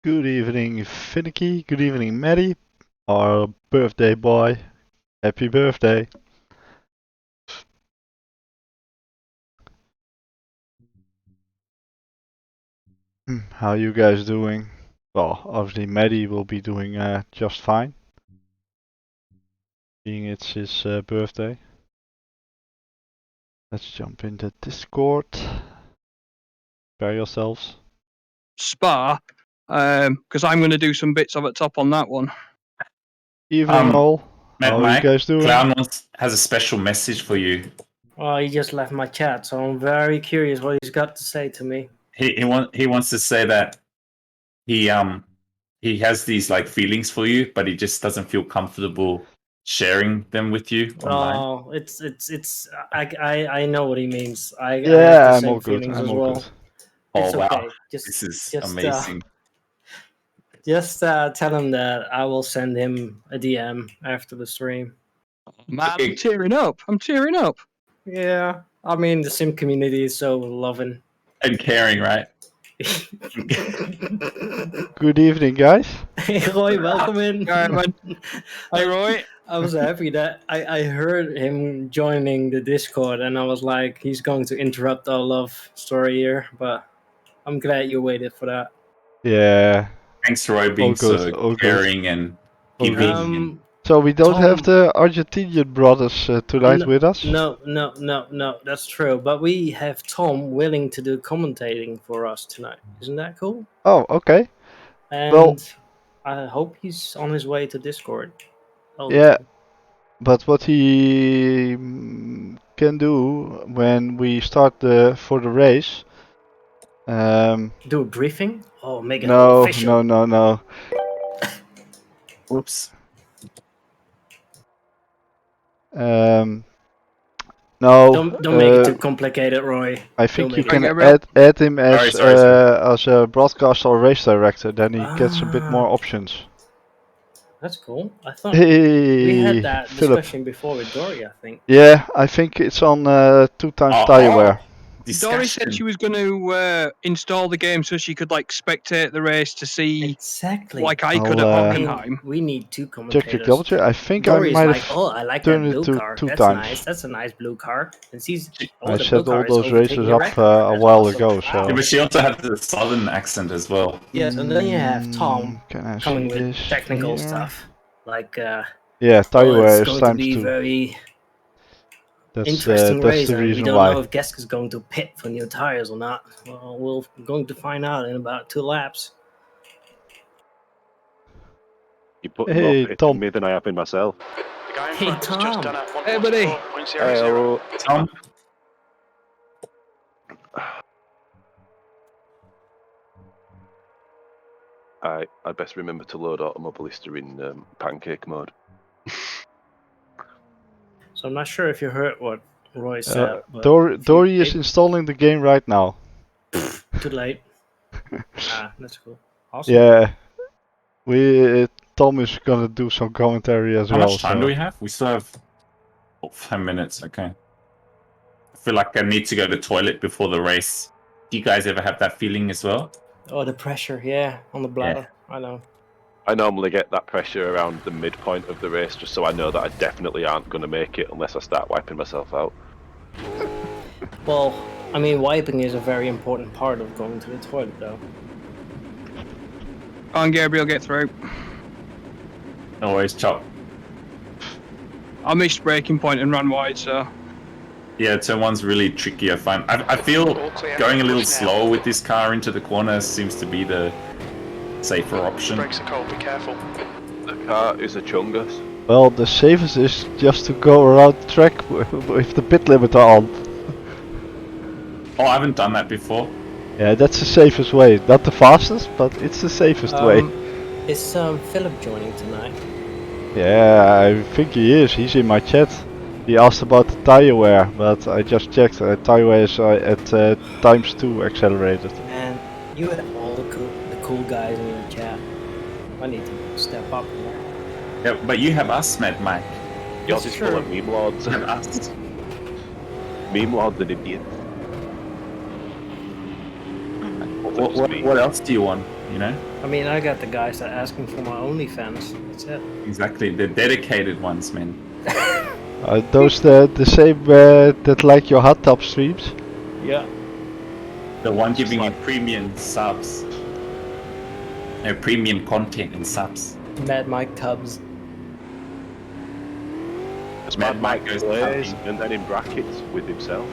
Good evening, Finicky. Good evening, Maddie. Our birthday boy. Happy birthday. How you guys doing? Well, obviously Maddie will be doing just fine, being it's his birthday. Let's jump into Discord. Prepare yourselves. Spa, because I'm going to do some bits of it top on that one. Evening all. How are you Mike, guys doing? Clown has a special message for you. Well, he just left my chat, so I'm very curious what he's got to say to me. He wants to say that he has these like feelings for you, but he just doesn't feel comfortable sharing them with you online. Oh, I know what he means. I have Yeah, the I'm same all good. feelings I'm as all well. good. It's Oh wow, okay. this is just, amazing. Tell him that I will send him a DM after the stream. Man, I'm tearing up. Yeah, I mean the sim community is so loving. And caring, right? Good evening, guys. Hey Roy, welcome in. All right, man. Hey, Roy. I was happy that I heard him joining the Discord, and I was like, he's going to interrupt our love story here, but I'm glad you waited for that. Yeah. Thanks, Roy, being All good, so all good. caring and All giving. good. And So we don't have Tom- the Argentinian brothers tonight with us? No, that's true. But we have Tom willing to do commentating for us tonight. Isn't that cool? Oh, okay. And Well- I hope he's on his way to Discord. Oh, Yeah. But what he can do when we start for the race. do a briefing? Oh, make it No, official. no. whoops. No. Don't make it too complicated, Roy. I think don't you make can it. Gabriel. add him as Sorry. as a broadcaster or race director. Then he gets a bit more Ah. options. That's cool. I thought we Hey, had that Philip. discussion before with Dory, I think. Yeah, I think it's on 2x Oh, tire wear. Dory said she was going to install the game so she could like spectate the race to see, Exactly. like I could at I'll, Hockenheim. We need two Check, commentators. double check. I think Dory's I might like, have. oh, I like turned that it blue to car. 2 That's times. nice. That's a nice blue car. And she's, oh, I the set blue all car is those races overtaking the up red car. a That's while awesome. ago. So. Yeah, but she also had the southern accent as well. Yes, and then you have Tom Can I coming see with this technical here? stuff. Like, Yeah, tire well, wear it's is going to times be 2. very That's interesting race, the and we reason don't why. know if Gesk is going to pit for new tires or not. Well, we're going to find out in about 2 laps. You put Hey, more pit Tom. in me than I have in myself. Hey, Tom. Hey, buddy. Hello. Tom, I'd best remember to load Automobilista in pancake mode. So I'm not sure if you heard what Roy said. but Dory is it- installing the game right now. Too late. That's cool. Awesome. Yeah, Tom is gonna do some commentary as how well. much time so. do we have? We still have 10 minutes. Okay. I feel like I need to go to the toilet before the race. Do you guys ever have that feeling as well? Oh, the pressure, yeah, on the bladder. I know. I normally get that pressure around the midpoint of the race, just so I know that I definitely aren't going to make it unless I start wiping myself out. Well, I mean, wiping is a very important part of going to the toilet, though. On Gabriel, get through. No worries, Chop. I missed braking point and ran wide, so. Yeah, turn one's really tricky, I find. I feel going a little slower with this car into the corner seems to be the safer option. Brakes are cold, be careful. The car is a chungus. Well, the safest is just to go around the track with the pit limiter on. Oh, I haven't done that before. Yeah, that's the safest way. Not the fastest, but it's the safest way. Is Philip joining tonight? Yeah, I think he is. He's in my chat. He asked about the tire wear, but I just checked. Tire wear is at times 2 accelerated. And you have all the cool guys in your chat. I need to step up here. Yeah, but you have us, Mad Mike. Yours That's is full of true. meme lords. You have us. Meme lords and idiots. What else do you want? You know, I mean, I got the guys that are asking for my OnlyFans. That's it. exactly the dedicated ones, man. Are those the same that like your hot tub streams? Yeah. The one giving you premium subs, premium content and subs. Mad Mike Tubbs. As Mad Mad Mike Mike goes plays, hunting. and then in brackets with himself.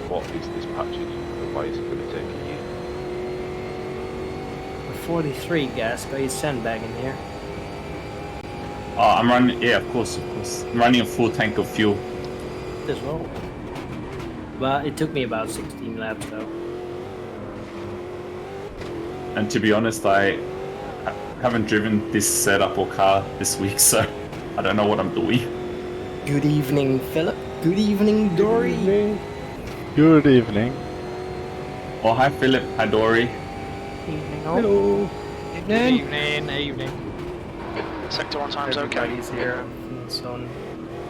What is this patch? And why is it going to take a year? The 43 gas, got your sandbag in here. Oh, I'm running. Yeah, of course. I'm running a full tank of fuel. As well. But it took me about 16 laps though. And to be honest, I haven't driven this setup or car this week, so I don't know what I'm doing. Good evening, Philip. Good evening, Dory. Good evening. Oh, hi Philip. Hi Dory. Evening all. Hello. Evening. Evening. Sector 1 time's okay. Everybody's here. I'm feeling so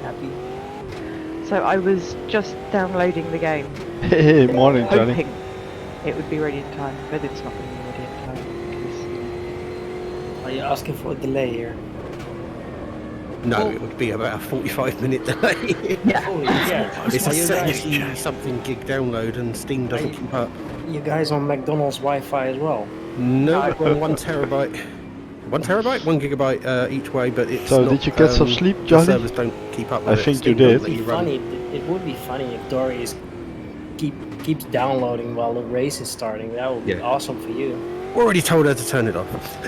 happy. So I was just downloading the game, Hey, morning, Johnny. hoping it would be ready in time, but it's not going to be ready in time because Are you asking for a delay here? No, it would be about a 45-minute delay. Holy yeah. It's a Are you guys- 70 something gig download and Steam doesn't keep up. You guys on McDonald's Wi-Fi as well? No, we're on 1 terabyte. 1 terabyte, 1 gigabyte each way, but it's So not, did you get some sleep, the Johnny? servers don't keep up with I it. think Steam you did. don't let It'd be run. funny. It would be funny if Dory keeps downloading while the race is starting. That would be Yeah. awesome for you. Already told her to turn it off.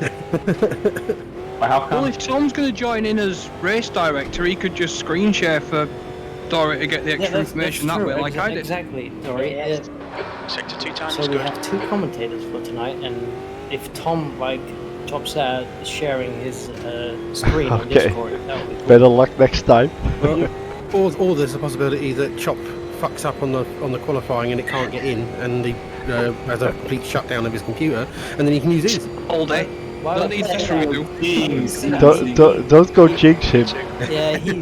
But how Well, come? if Tom's going to join in as race director, he could just screen share for Dory to get the extra information that true. way, like I did. Exactly, Dory. Sector 2 time's So we good. have 2 commentators for tonight, and if Tom, like Top said, is sharing his screen on Okay. Discord, that would be cool. Better luck next time. Or there's a possibility that Chop fucks up on the qualifying and it can't get in, and he has a complete shutdown of his computer, and then he can use his. All day. Why Don't would need that this happen? redo. Don't go jinx him. Yeah, he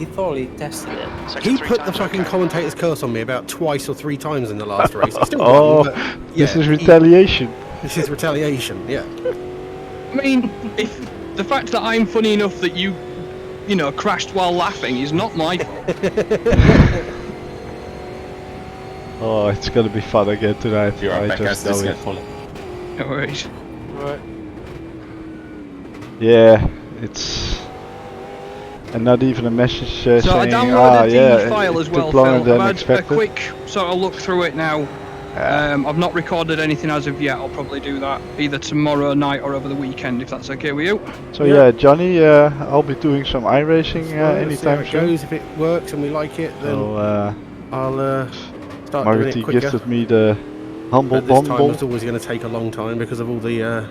thoroughly tested it. Sector He 3 put the time's fucking okay. commentator's curse on me about twice or 3 times in the last race. He still Oh, won, but This yeah, is retaliation. This is retaliation, yeah. I mean, if the fact that I'm funny enough that you know, crashed while laughing is not my fault. Oh, it's gonna be fun again tonight. You're right I back just as this know guy it. follow. No worries. Right. Yeah, it's. And not even a message So I saying, downloaded yeah, the file it as well, took longer Phil. than I've had a expected. quick sort of look through it now. I've not recorded anything as of yet. I'll probably do that either tomorrow night or over the weekend, if that's okay with you. So yeah, Johnny, I'll be doing some iRacing Let's see how anytime it soon. goes. If it works and we like it, then So I'll start doing Marty it quicker. gifted me the humble But this time bumble. it's always going to take a long time because of all the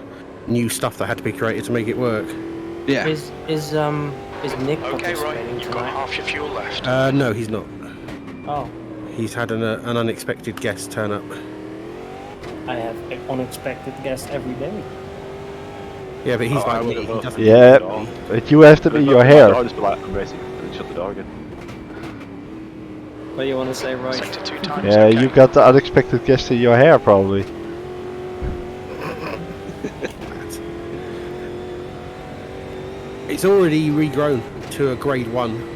new stuff that had to be created to make it work. Yeah. Is Nick Okay, right. participating You've got tonight? half your fuel left. No, he's not. Oh, He's had an unexpected guest turn up. I have an unexpected guest every day. Yeah, but he's Oh, I like me. would've He voted. doesn't Yeah, No. but you have to be your hair. I'll just be like, I'm racing, and then shut the door again. What do you want to say, right? Sector 2 time's Yeah, okay. you got the unexpected guest in your hair probably. It's already regrown to a grade 1.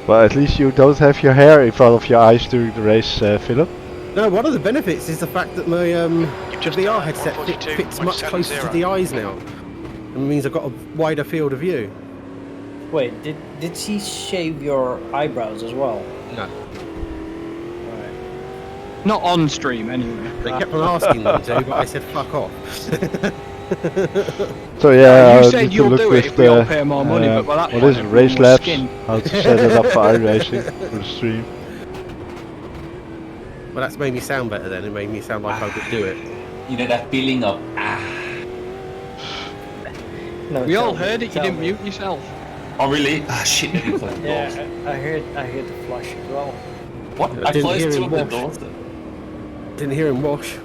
But at least you don't have your hair in front of your eyes during the race, Philip. No, one of the benefits is the fact that my You've just VR done headset 142.70. fits much closer to the eyes now. It means I've got a wider field of view. Wait, did she shave your eyebrows as well? No. Not on stream, anyway. They kept on asking them to, but I said fuck off. So yeah, you I said need to you'll look do with it if we all pay more money, but by that what point is it, everyone race was labs? skin. How to set it up for iRacing for the stream. Well, that's made me sound better then. It made me sound like I could do it. You know that feeling of No, We tell all me, heard it, you tell didn't me. mute yourself. Oh really? Ah shit! I didn't close the doors. Yeah, I heard the flush as well. What? I I didn't closed hear 2 him of the wash. doors. Didn't hear him wash.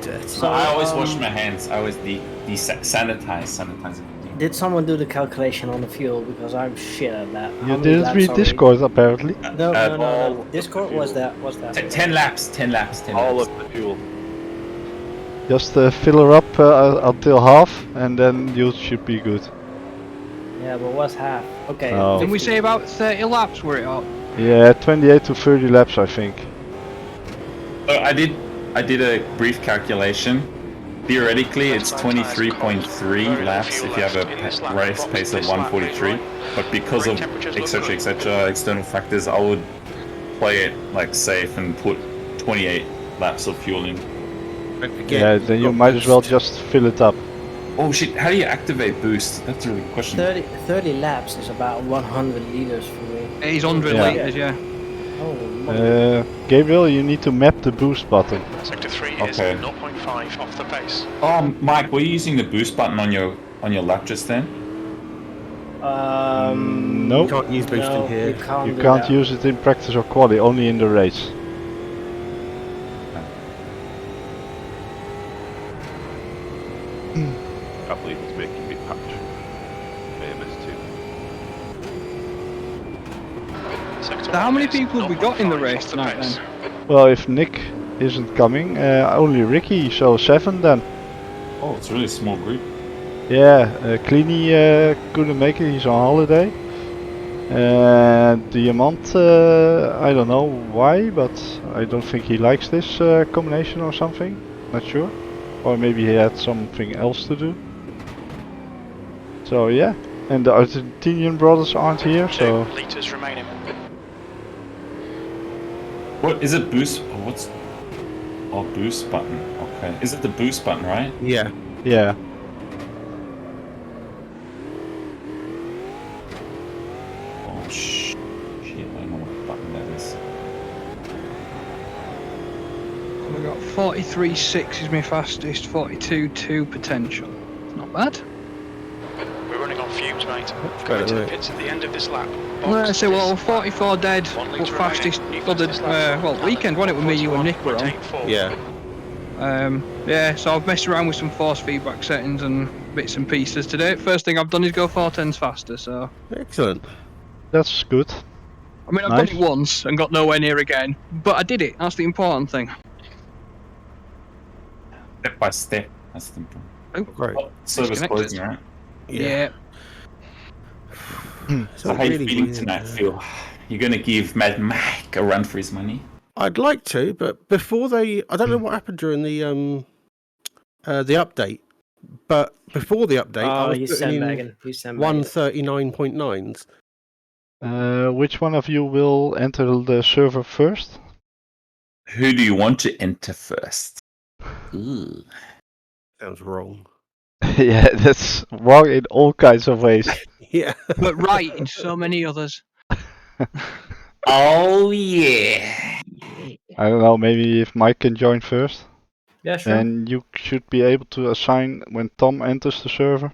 Dirty. So, I always wash my hands. I always sanitize everything. Did someone do the calculation on the fuel? Because I'm shit at that. How You many didn't laps read already? Discord apparently. No. Discord was that. 10 laps. 10 laps. 10 All laps. of the fuel. Just fill her up until half, and then you should be good. Yeah, but what's half? Okay. Oh. Didn't we 50. say about 30 laps were it up? Yeah, 28 to 30 laps, I think. I did a brief calculation. Theoretically, it's 23.3 laps if you have a race pace of 143. But because of etc. external factors, I would play it like safe and put 28 laps of fuel in. Yeah, then you might as well just fill it up. Oh shit! How do you activate boost? That's a really good question. 30 laps is about 100 liters for me. It is 100 Yeah. litres, yeah. Oh, Gabriel, you need to map the boost button. Sector 3 is Okay. 0.5 off the pace. Oh, Mike, were you using the boost button on your lap just then? You Nope. can't use boost no, in here. You can't, You do can't that. use it in practice or quali, only in the race. I believe he's making me patch famous too. Sector So how 1 many is people have we got in the 0.5 race off tonight pace. then? Well, if Nick isn't coming, only Ricky, so 7 then. Oh, it's a really small group. Yeah, Kleenie couldn't make it, he's on holiday. Diamant, I don't know why, but I don't think he likes this combination or something. Not sure. Or maybe he had something else to do. So yeah, and the Argentinian brothers aren't here, so 2 litres remaining. What is it? Boost? Oh, what's? Oh, boost button. Okay. Is it the boost button, right? Yeah. yeah. Oh shit! I don't know what button that is. We got 43.6 is my fastest, 42.2 potential. Not bad. We're running on fumes, mate. better, Going to the isn't it? pits at the end of this lap. Well, I Box say, well, is 44 dead, 1 but litre fastest remaining. for the, Fastest lap. well, weekend, wasn't it, with me, you and Nick were on. 41.84. Yeah. Yeah, so I've messed around with some force feedback settings and bits and pieces today. First thing I've done is go 4/10s faster, so... Excellent. That's good. I mean, I've Nice. done it once and got nowhere near again, but I did it, that's the important thing. Step by step. That's the important. Great. Oh, service Disconnected. closing, right? Yeah. So how you really feeling weird, tonight, yeah. Phil? You're gonna give Mad Mike a run for his money? I'd like to, but before I don't know what happened during the update, but before the update, I Oh, was he's putting in sandbagging. He's sandbagging. 139.9s. Which one of you will enter the server first? Who do you want to enter first? Ooh. Sounds wrong. Yeah, that's wrong in all kinds of ways. Yeah. But right in so many others. Oh yeah. I don't know, maybe if Mike can join first. Yeah, sure. And you should be able to assign when Tom enters the server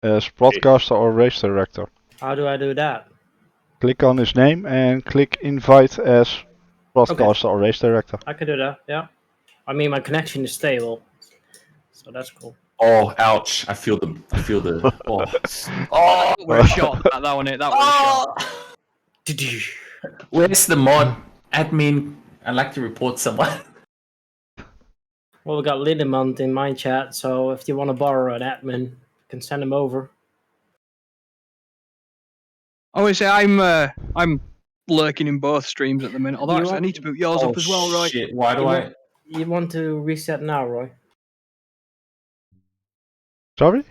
as broadcaster or race director. How do I do that? Click on his name and click invite as broadcaster or race director. I could do that, yeah. I mean, my connection is stable, so that's cool. Oh, ouch! I feel the. Oh. Oh, we're a shot. That one, it. That was a shot. Where's the mod? Admin. I'd like to report someone. Well, we got Lidemont in my chat, so if you want to borrow an admin, you can send him over. I always say I'm lurking in both streams at the minute. Although You actually, I want- need to boot yours up as well, Roy. Shit! Why do I? You want to reset now, Roy? Sorry?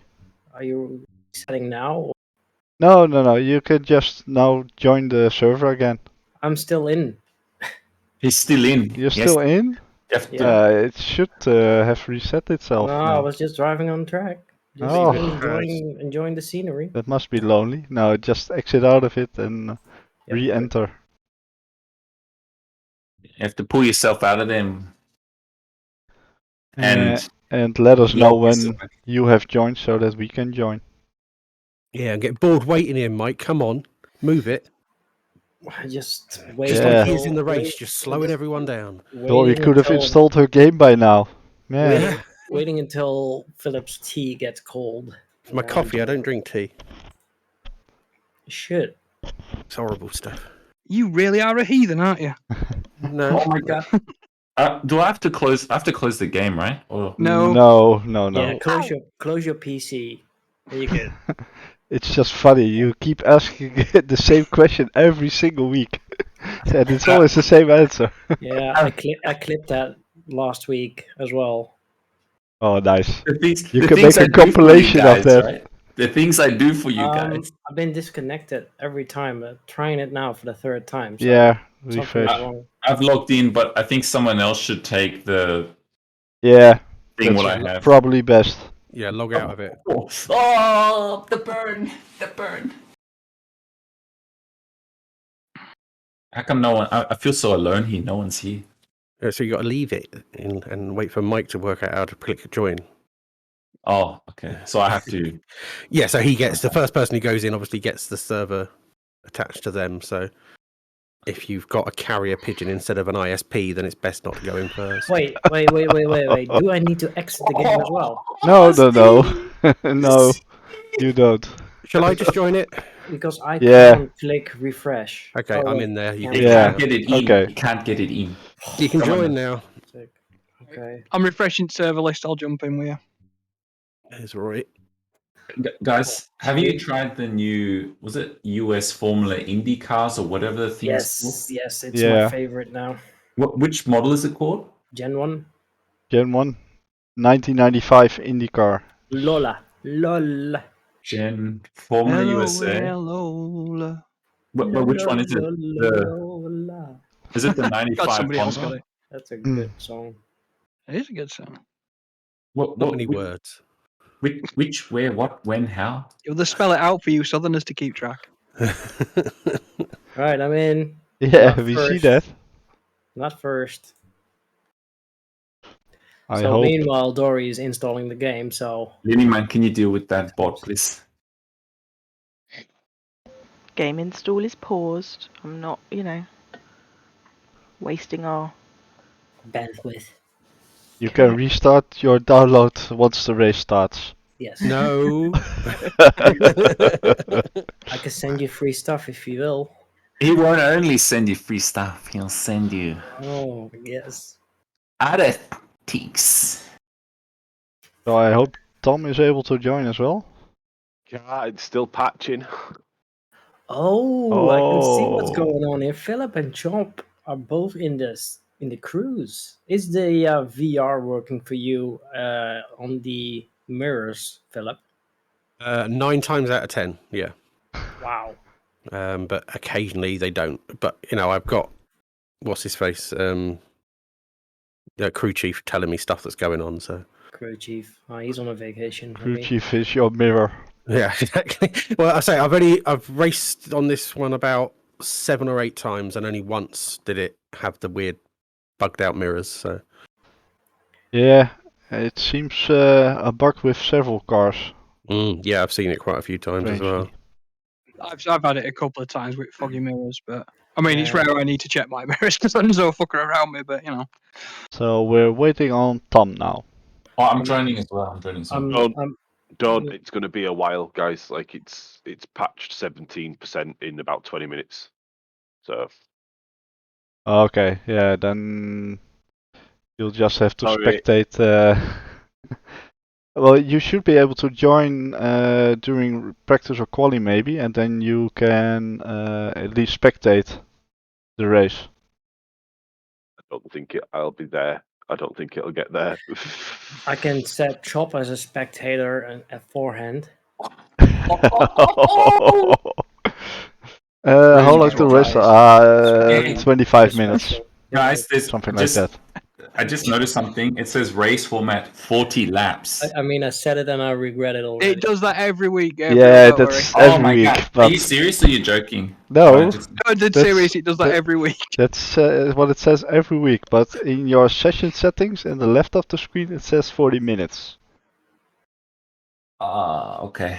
Are you resetting now? Or... No. You can just now join the server again. I'm still in. He's still in. You're still in? You have to- Yeah. It should have reset itself. No, I now. was just driving on track. Just Oh. enjoying the scenery. That must be lonely. No, just exit out of it and Yeah. re-enter. You have to pull yourself out of them. And And let us know log when yourself. you have joined so that we can join. Yeah, I'm getting bored waiting here, Mike. Come on, move it. Just wait. Just Yeah. like he is in the race, wait- just slowing everyone down. Dory waiting could have until- installed her game by now. Man. Waiting, waiting until Philip's tea gets cold. It's my coffee. I don't drink tea. You should. It's horrible stuff. You really are a heathen, aren't you? No. Oh my god. Do I have to close? I have to close the game, right? Or No. No. Yeah, close your PC. There you go. It's just funny. You keep asking the same question every single week, and it's always the same answer. Yeah, I clipped that last week as well. Oh, nice. the things, You the can things make a I do for you compilation of guys, that. right? The things I do for you guys. I've been disconnected every time. Trying it now for the third time. So Yeah, something's refresh. wrong. I've logged in, but I think someone else should take the Yeah, thing what That's I have. probably best. Yeah, log out of it. Oh, the burn, the burn. How come no one? I feel so alone here. No one's here. So you got to leave it and wait for Mike to work out how to click join. Oh, okay. So I have to. Yeah, so he gets the first person who goes in obviously gets the server attached to them. So if you've got a carrier pigeon instead of an ISP, then it's best not to go in first. Wait. Do I need to exit the game as well? No. No, you don't. Shall I just join it? Because I Yeah. can't click refresh. Okay, Oh, I'm in there. You Yeah. can, You Yeah. can't get it in. Okay. You can't get it in. you can Come on. join now. sick. Okay. I'm refreshing server list. I'll jump in with you. There's Roy. Guys, have you tried the new? Was it US Formula Indy cars or whatever the thing is called? Yes, it's Yeah. my favorite now. Which model is it called? Gen 1. Gen 1, 1995 IndyCar. Lola. LOL. Gen Formula USA. Hello. Which one is it? Lola. Is it the God, 95 somebody else got Honda? it. That's a Mm. good song. It is a good song. Not many words. Which, where, what, when, how? You'll just spell it out for you Southerners to keep track. Right, I'm in. Yeah, Not we see first. that. Not first. I So hope. meanwhile, Dory is installing the game, so Liniman, can you deal with that bot, please? Game install is paused. I'm not, wasting our. bandwidth. You can restart your download once the race starts. Yes. No. I can send you free stuff if you will. He won't only send you free stuff, he'll send you Oh, yes. other things. So I hope Tom is able to join as well. Yeah, it's still patching. Oh, I can see what's Oh. going on here. Philip and Chomp are both in the cruise. Is the VR working for you on the mirrors, Philip? 9 times out of 10, yeah. Wow. But occasionally they don't. But I've got what's his face, the crew chief telling me stuff that's going on. So Crew chief. Oh, he's on a vacation. for Crew me. chief is your mirror. yeah, exactly. Well, I say I've raced on this one about 7 or 8 times, and only once did it have the weird bugged out mirrors. So Yeah, it seems a bug with several cars. yeah, I've seen it quite a few times as well. I've had it a couple of times with foggy mirrors, but I mean, it's Yeah. rare I need to check my mirrors because there's no fucker around me, but So we're waiting on Tom now. Oh, I'm joining as well. I'm joining as well. Don't. It's going to be a while, guys. Like it's patched 17% in about 20 minutes. So Okay, yeah, then you'll just have to Sorry. spectate. Well, you should be able to join during practice or quali maybe, and then you can at least spectate the race. I don't think I'll be there. I don't think it'll get there. I can set Chop as a spectator and at forehand. How long the race? Yeah. 25 minutes, Guys, there's something like that. I just noticed something. It says race format 40 laps. I mean, I said it and I regret it already. it does that every week. Yeah, don't that's worry. Oh my every week. god. Are But you serious or are you joking? no, I just- No, dead That's- serious, it does that that- every week. that's what it says every week. But in your session settings, in the left of the screen, it says 40 minutes. Ah, okay.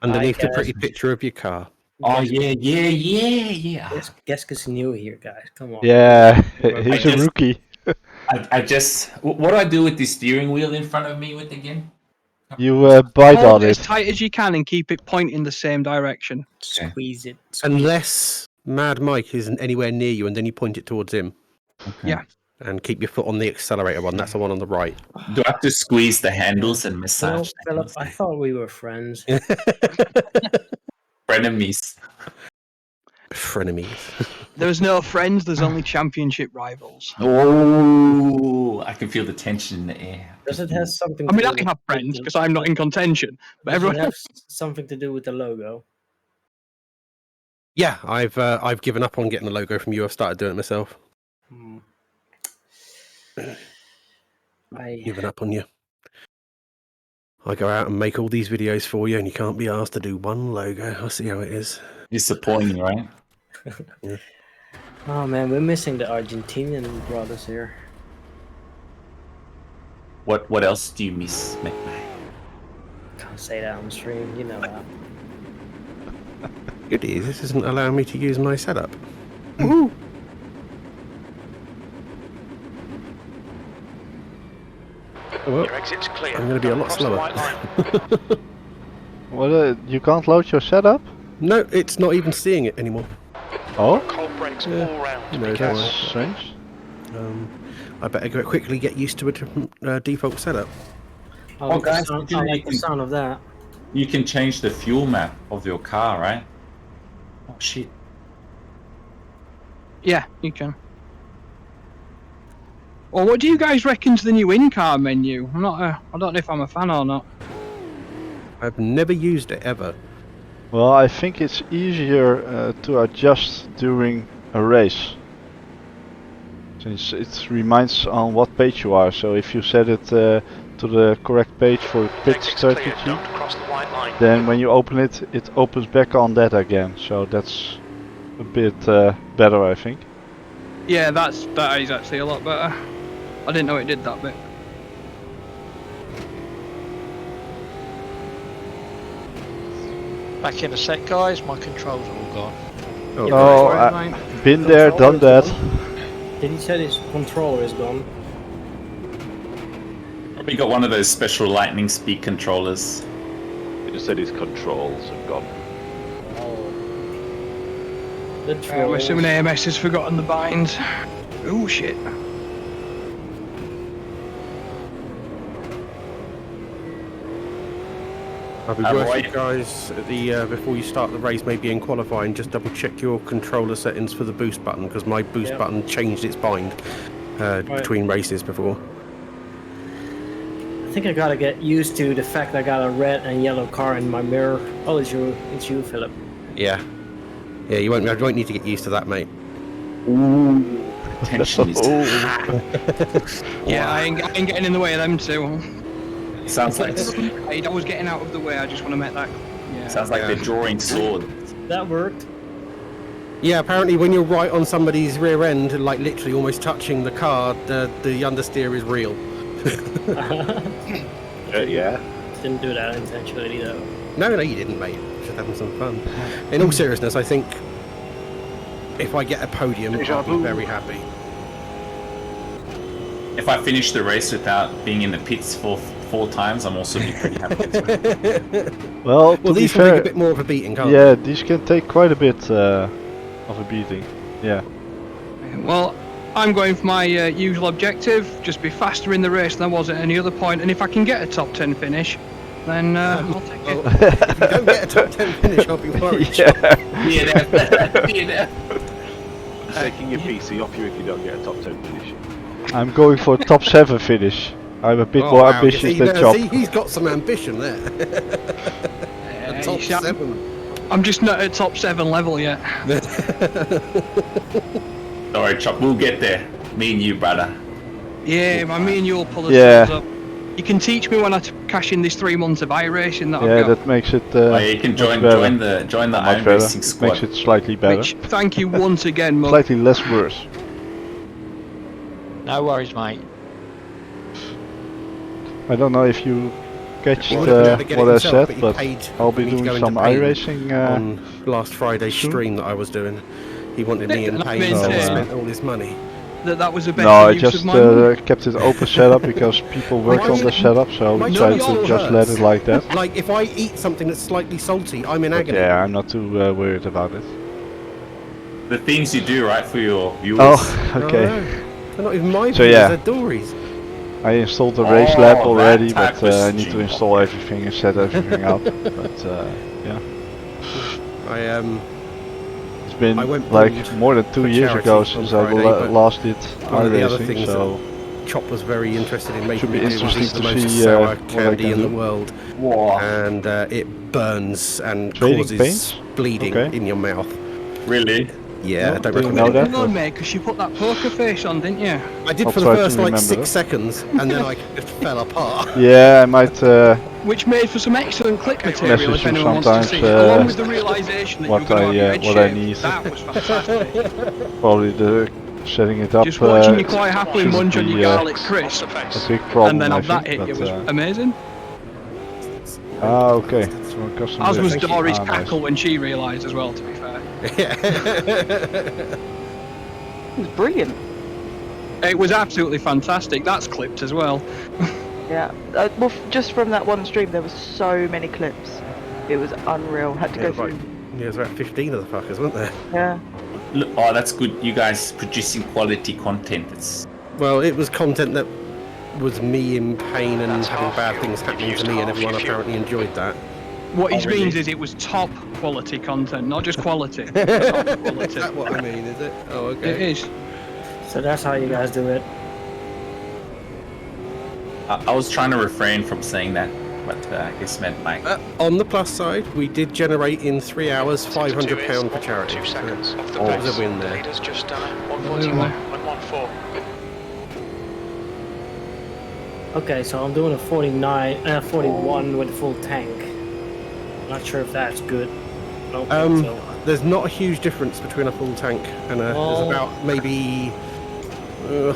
Underneath the guys. pretty picture of your car. Oh yeah. Guess is new here, guys. Come on. Yeah, I he's a just- rookie. What do I do with the steering wheel in front of me with again? You bite Hold on it as it. tight as you can and keep it pointing the same direction. Squeeze it. Unless Mad Mike isn't anywhere near you, and then you point it towards him. Okay. Yeah. And keep your foot on the accelerator one. That's the one on the right. Do I have to squeeze the handles and You know, massage the Philip, handles? I thought we were friends. Frenemies. Frenemies. There's no friends, there's only championship rivals. Oh, I can feel the tension in the air. Does it have something? I mean, to I do have with friends the- because I'm not in contention, but Does everyone it have something to do with the logo? Yeah, I've given up on getting the logo from you. I've started doing it myself. Hmm. Given up on you. I go out and make all these videos for you, and you can't be asked to do one logo. I see how it is. Disappointing, right? Oh man, we're missing the Argentinian brothers here. What else do you miss, McMahon? Can't say that on stream, you know that. It is. This isn't allowing me to use my setup. Well, Your exit's clear. I'm gonna be a lot Cross the slower. white line. What? You can't load your setup? No, it's not even seeing it anymore. Oh, Cold brakes Yeah. all round. No, Be don't careful. that's strange. I better go quickly get used to a different default setup. I Oh, like, guys, the, sound, you I know like you the can- sound of that. You can change the fuel map of your car, right? Oh shit. Yeah, you can. Well, what do you guys reckon to the new in-car menu? I don't know if I'm a fan or not. I've never used it ever. Well, I think it's easier to adjust during a race. Since it reminds on what page you are. So if you set it to the correct page for pit Exit's clear. strategy, Don't cross the white line. then when you open it, it opens back on that again. So that's a bit better, I think. Yeah, that is actually a lot better. I didn't know it did that bit. Back in a sec, guys. My controls are all gone. Oh, Yeah, Oh, Sorry, mate. been there, done that. Did he say his controller is gone? Probably got one of those special lightning speed controllers. He just said his controls have gone. Oh. The I'm trolls. assuming AMS has forgotten the bind. Oh shit. I'll be I'm worth right. you guys at the before you start the race, maybe in qualifying, just double check your controller settings for the boost button because my boost Yep. button changed its bind between races before. I think I gotta get used to the fact I got a red and yellow car in my mirror. Oh, it's you, Philip. Yeah, you won't need to get used to that, mate. Ooh. Tension is Yeah, I ain't getting in the way of them two. sounds like I was getting out of the way. I just want to make that. Yeah. sounds like they're drawing sword. That worked. Yeah, apparently when you're right on somebody's rear end, like literally almost touching the car, the understeer is real. Yeah. Didn't do that intentionally though. No, you didn't, mate. Just having some fun. In all seriousness, I think if I get a podium, I'll be very happy. If I finish the race without being in the pits four times, I'm also be pretty happy. Well, to Well, be these can take a fair, bit more of a beating, can't yeah, these can take quite a bit of a beating. Yeah. Well, I'm going for my usual objective: just be faster in the race than I was at any other point. And if I can get a top 10 finish, then I'll take it. they? If you don't get a top 10 finish, I'll be worried. Yeah. Taking your PC off you if you don't get a top 10 finish. I'm going for a top 7 finish. I'm a bit Oh, more wow. ambitious See, than now, Chop. see, he's got some ambition there. A top you see, 7. I'm just not at top 7 level yet. Alright, Chop, we'll get there. Me and you, brother. Yeah, me and you'll pull the Yeah. up. You can teach me when I cash in this 3 months of iRacing that Yeah, I've got. that makes it Oh, yeah, you can much join better. join the Much Iron better. Racing squad. Makes it slightly better. Which, thank you once again, Mug. Slightly less worse. No worries, mate. I don't know if you catch He would have been able to get it what I himself, said, he but paid I'll for be me to doing go into some payment iRacing. on last Friday's soon. stream that I was doing. He wanted me in Let me pain, so I maintain spent all his money. That was a better No, I use just of my money. kept it open setup because people work on the setup, so My we tried tongue to still just let hurts. it like that. Like, if I eat something that's slightly salty, I'm in But agony. yeah, I'm not too worried about it. The things you do, right, for your viewers. Oh, okay. No, they're not even my So, viewers, yeah. they're Dory's. I installed the race lab Oh, already, that but type of I need to stream. install everything and set everything up. But yeah, it's been I went like bald more than 2 for years charity ago on since I Friday, but last did one of the other iRacing, things so Chop was very interested in making Should be me do was interesting eat the to most see, sour what I candy can in the do. world, Whoa. and it burns and Trading causes paints? bleeding Okay. in your mouth. Really? Yeah, No, I don't didn't recommend know it. that. Hang on, mate, because you put that poker face on, didn't you? I did I'll for the try to first like remember 6 that. seconds, and then I just fell apart. yeah, I might Which made for some excellent clip material Message if you anyone wants to sometimes, see it. Along with the realisation that what you're going to have your I, head what I shaved. need. That was fantastic. probably the setting it up. Just watching you quite happily shouldn't munch on your be, garlic crisp, a big problem, and then I have that think, hit you but, was amazing. okay. So custom As was build. Dory's Ah, nice. cackle when she realised as well, to be fair. It was brilliant. It was absolutely fantastic. That's clipped as well. Yeah. Well, just from that one stream, there were so many clips. It was unreal. Had to Yeah, go through. right. Yeah, there's about 15 of the fuckers, weren't there? Yeah. Look, oh, that's good. You guys producing quality content. It's Well, it was content that was me in pain and having bad things happening to me, and everyone apparently enjoyed that. What he Oh, really? means is it was top quality content, not just quality. Top Is quality. that what I mean, is it? Oh, It okay. is. So that's how you guys do it. I was trying to refrain from saying that, but I guess meant like. On the plus side, we did generate in 3 hours £500 for charity. 2 seconds off the That pace. was a win there. Leader's just done it. 141.14. Okay, so I'm doing a 41 with a full tank. Not sure if that's good. No, so. There's not a huge difference between a full tank and a. Oh. There's about maybe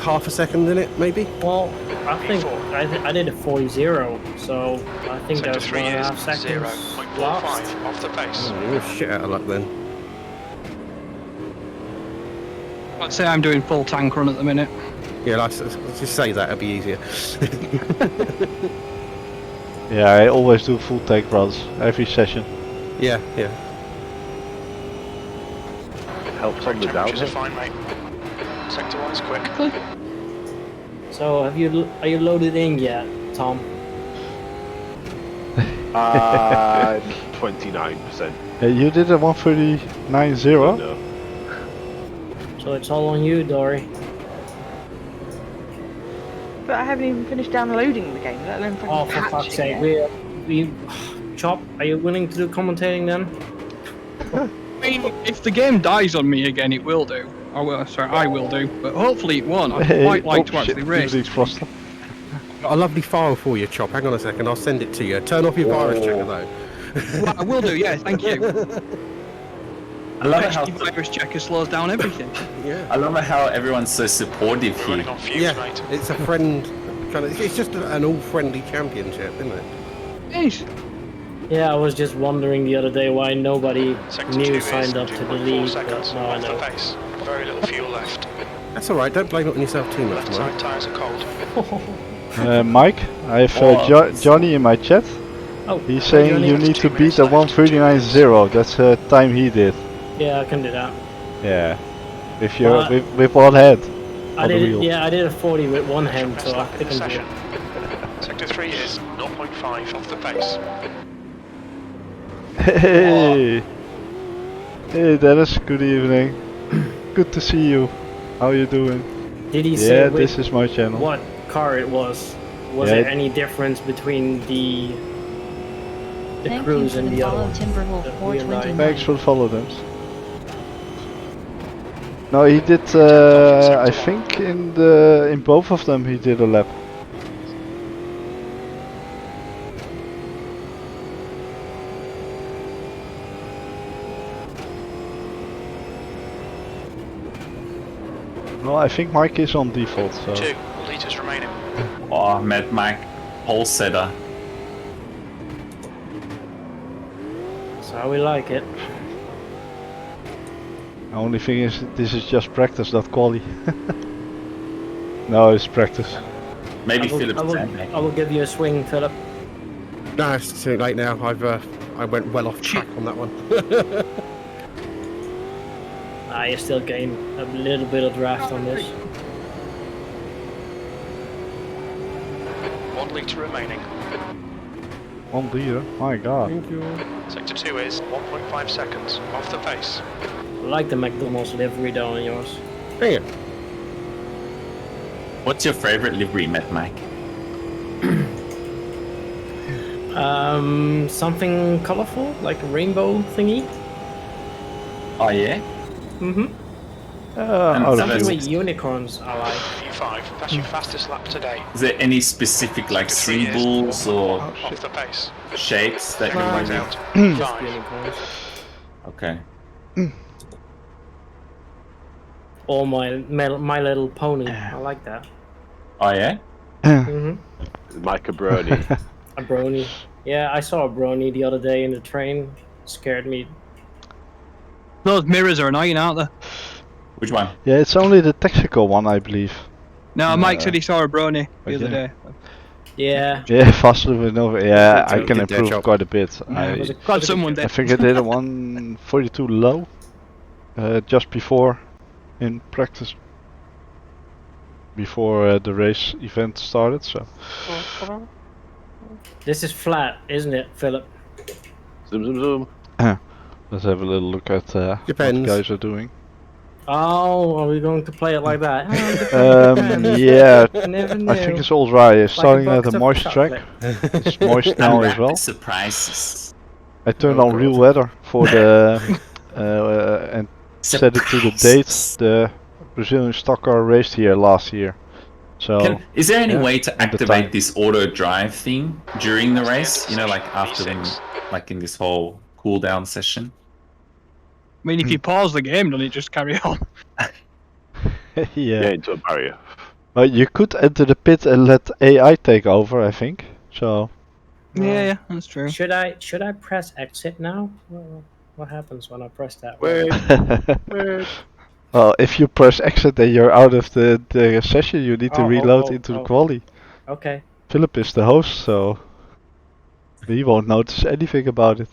half a second in it, maybe. Well, I think I did a 40-0, so I think Sector that's 3 1.5 is seconds 0.45 lost. off the pace. Oh, you're shit out of luck then. I'd say I'm doing full tank run at the minute. Yeah, let's just say that, it'd be easier. Yeah, I always do full tank runs every session. Yeah, yeah. Helps on the Temperatures are downhill. fine, mate. Sector 1 is quick. So are you loaded in yet, Tom? 29%. You did a 139.0. No. So it's all on you, Dory. But I haven't even finished downloading the game, let alone fucking Oh, for patching fuck's sake! it. We Chop, are you willing to do commentating then? I mean, if the game dies on me again, it will do. I will do. But hopefully it won't. I'd quite like to actually race. Got a lovely file for you, Chop. Hang on a second, I'll send it to you. Turn off your virus checker though. Well, I will do, yeah, thank you. I love it how. Especially virus checker slows down everything. Yeah. I love it how everyone's so supportive here. Running on fumes, Yeah, mate. it's a friend kind of. It's just an all-friendly championship, isn't it? Yes. Yeah, I was just wondering the other day why nobody Sector 2 new is signed up to the 2.4 league, but seconds now I off the know. pace. Very little fuel left. That's all right. Don't blame it on yourself too much, Left Mike. side tyres are cold. Mike, I have Johnny in my chat. Oh, He's saying Johnny. you need to beat the 139.0. That's the time he did. Yeah, I can do that. Yeah, with your Uh, with one hand. I On the did it. wheel. Yeah, I did a 40 with one hand, Best so I lap in think the I'm session. good. Sector 3 is 0.5 off the pace. Hey, hey Dennis. Good evening. Good to see you. How you doing? Did he Yeah, say this is my channel. what car it was? Was Yeah, there any difference between the cruise and the other one? The Hyundai? Thanks for the follow them. No, he did. I think in both of them he did a lap. No, I think Mike is on default. So 2 litres remaining. Oh, Mad Mike, pole setter. That's how we like it. The only thing is, this is just practice, not quali. No, it's practice. Maybe I will, Philip's I will, sandbag. I will give you a swing, Philip. No, it's too late now. I went well off track on that one. You still gain a little bit of draft on this. 1 litre remaining. 1 liter, my god. Thank you. Sector 2 is 1.5 seconds off the pace. I like the McDonald's livery though on yours. Hang it. What's your favorite livery, Matt Mike? Something colorful, like a rainbow thingy. Oh yeah? Mm-hmm. Out of Something you. with unicorns I like. P5, that's your fastest lap today. Is there any specific like Sector 3 is symbols or off the pace. shapes that you Right like? out. Just 5. unicorns. Okay. Or my Little Pony. I like that. Oh yeah? Mm-hmm. Mike a Brony. A brony. Yeah, I saw a brony the other day in the train. Scared me. Those mirrors are annoying, aren't they? Which one? Yeah, it's only the tactical one, I believe. No, Mike said he saw a brony the other yeah. day. Yeah. Yeah, faster with Nova. Yeah, I Did can their improve job. quite a bit. It was a I God, someone I did. think I did a 142 low, just before in practice, before the race event started. So This is flat, isn't it, Philip? Zoom, zoom, zoom. let's have a little look at what the Depends. guys are doing. Oh, are we going to play it like that? Yeah, Never knew. I think it's all dry. Like a Starting at box the of moist chocolate. track. It's moist now as well. Surprises. I turned Oh, on real God. weather for the and set it to the date. The Brazilian stock car raced here last year. So Is there any yeah, way to at the activate time. this auto drive thing during the race? You know, like after when, like in this whole cool down session? I mean, if you pause the game, doesn't it just carry on? Yeah, yeah. into a barrier. But you could enter the pit and let AI take over, I think. So Yeah, that's true. Should I press exit now? What happens when I press that? Wait, wait. well, if you press exit then you're out of the session. You need to Oh, reload into the quali. Okay. Philip is the host, so he won't notice anything about it.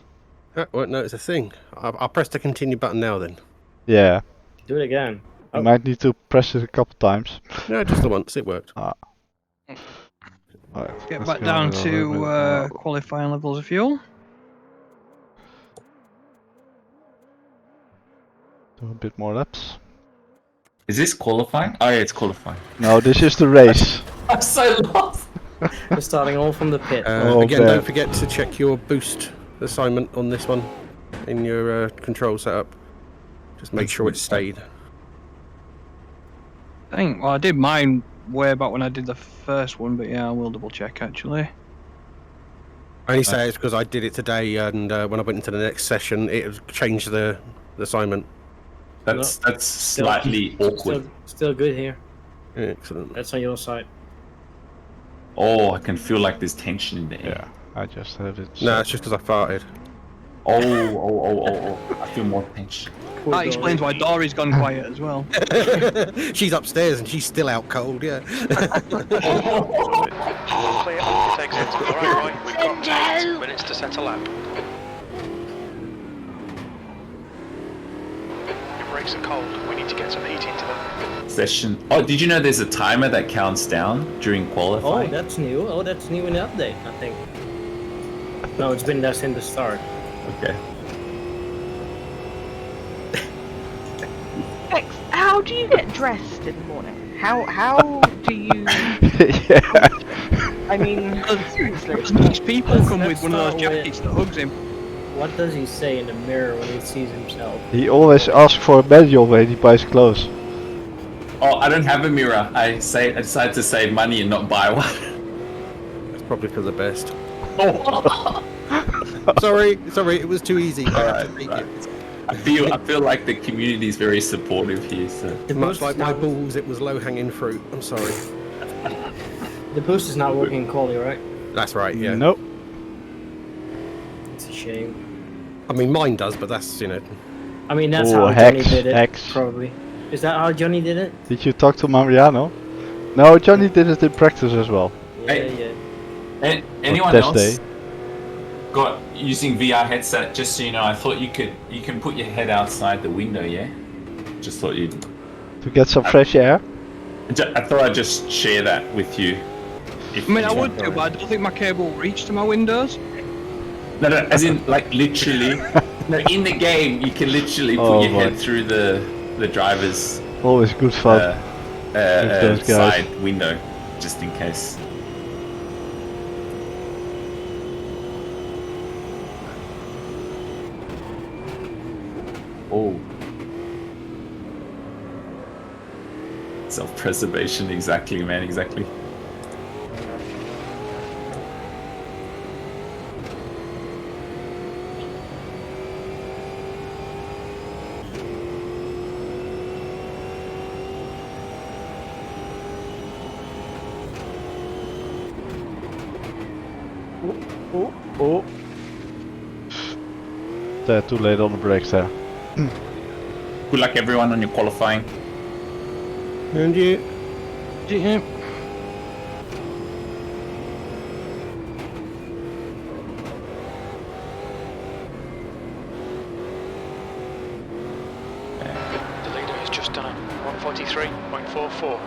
Won't notice a thing. I'll press the continue button now then. Yeah, Do it again. you Oh. might need to press it a couple times. No, just the once. It worked. Alright, Get let's back go down a little bit to more. qualifying levels of fuel. Do a bit more laps. Is this qualifying? Oh yeah, it's qualifying. No, this is the race. I'm so lost. We're starting all from the pit. Again, bad. don't forget to check your boost assignment on this one in your control setup. Just make sure it's stayed. I think, well, I did mine way back when I did the first one, but yeah, I will double check actually. I only say it's because I did it today, and when I went into the next session, it changed the assignment. That's slightly awkward. Still good here. Excellent. That's on your side. Oh, I can feel like there's tension in the air. Yeah, I just have it. No, it's just because I farted. Oh. I feel more tension. Poor That explains why Dory's gone quiet as well. She's upstairs and she's still out cold. Yeah. We'll clear on this exit. Alright, we've got 8 minutes to set a lap. Your brakes are cold. We need to get some heat into them. Session. Oh, did you know there's a timer that counts down during Oh, qualifying? that's new. Oh, that's new in the update, I think. No, it's been there since the start. Okay. Bex, how do you get dressed in the morning? How do you? yeah. I mean, seriously. These people come Let's with one of those start with- jackets that hugs him. What does he say in the mirror when he sees himself? He always asks for a manual when he buys clothes. Oh, I don't have a mirror. I decided to save money and not buy one. That's probably for the best. Oh. sorry, it was too easy. I had to Right, take right. it. I feel like the community is very supportive here. So The Much boost, like is my not, balls, it was low-hanging fruit. I'm sorry. the boost is not working in quali, right? That's right. Yeah. Nope. It's a shame. I mean, mine does, but that's, you know. I mean, that's Oh, how Johnny hex, did it, hex. probably. Is that how Johnny did it? Did you talk to Mariano? No, Johnny did it in practice as well. Hey. Yeah. Anyone test else day. got using VR headset? Just so you know, I thought you can put your head outside the window. Yeah. Just thought you'd. To get some fresh air. I thought I'd just share that with you. I mean, I would do, but I don't think my cable will reach to my windows. No, as in, like, literally. No, in the game, you can literally put your head through the driver's Always good fun. with those guys. side window, just in case. Oh. Self-preservation, exactly, man, exactly. Oh. Too late on the brakes there. Good luck, everyone, on your qualifying. And you. Yeah. The leader has just done a 143.44.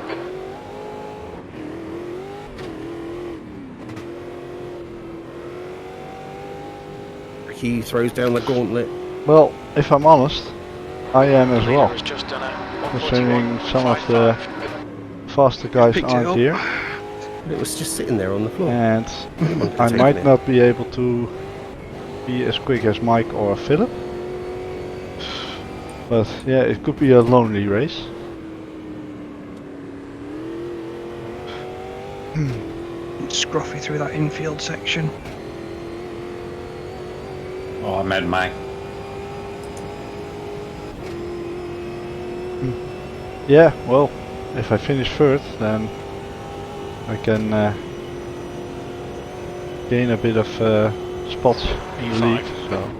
He throws down the gauntlet. Well, if I'm honest, I am as The leader well. has just done a Considering some of the 141.55. faster guys Picked it aren't up. here, It was just sitting there on the floor. and Anyone can I take might it. not be able to be as quick as Mike or Philip. But yeah, it could be a lonely race. Scruffy through that infield section. Oh, Mad Mike. Yeah, well, if I finish third, then I can gain a bit of spots in the league. So.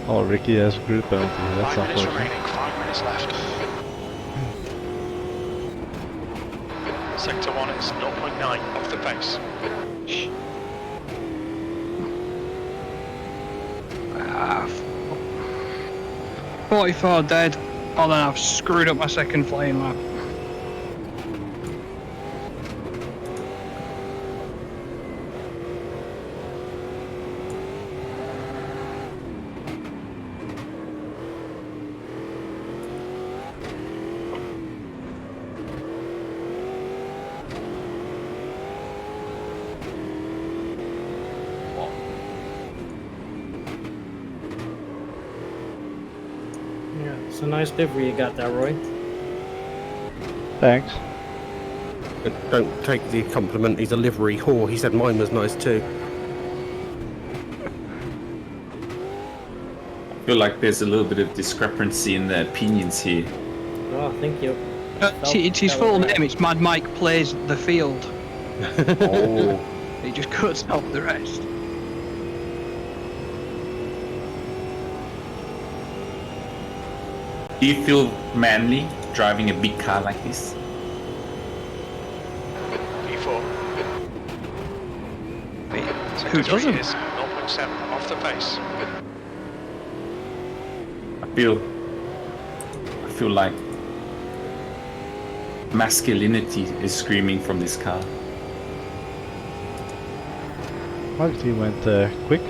Oh, Ricky has a grid penalty. That's 5 minutes unfortunate. remaining, 5 minutes left. Sector 1 is 0.9 off the pace. Ah, 44 dead. Oh, then I've screwed up my second flying lap. Yeah, it's a nice livery you got there, Roy. Thanks. Don't take the compliment. He's a livery whore. He said mine was nice too. I feel like there's a little bit of discrepancy in the opinions here. Oh, thank you. It's his full name. It's Mad Mike Plays the Field. Oh. He just cuts out the rest. Do you feel manly driving a big car like this? P4. Who Sector 3 doesn't? is 0.7 off the pace. I feel like masculinity is screaming from this car. Mike, he went quick.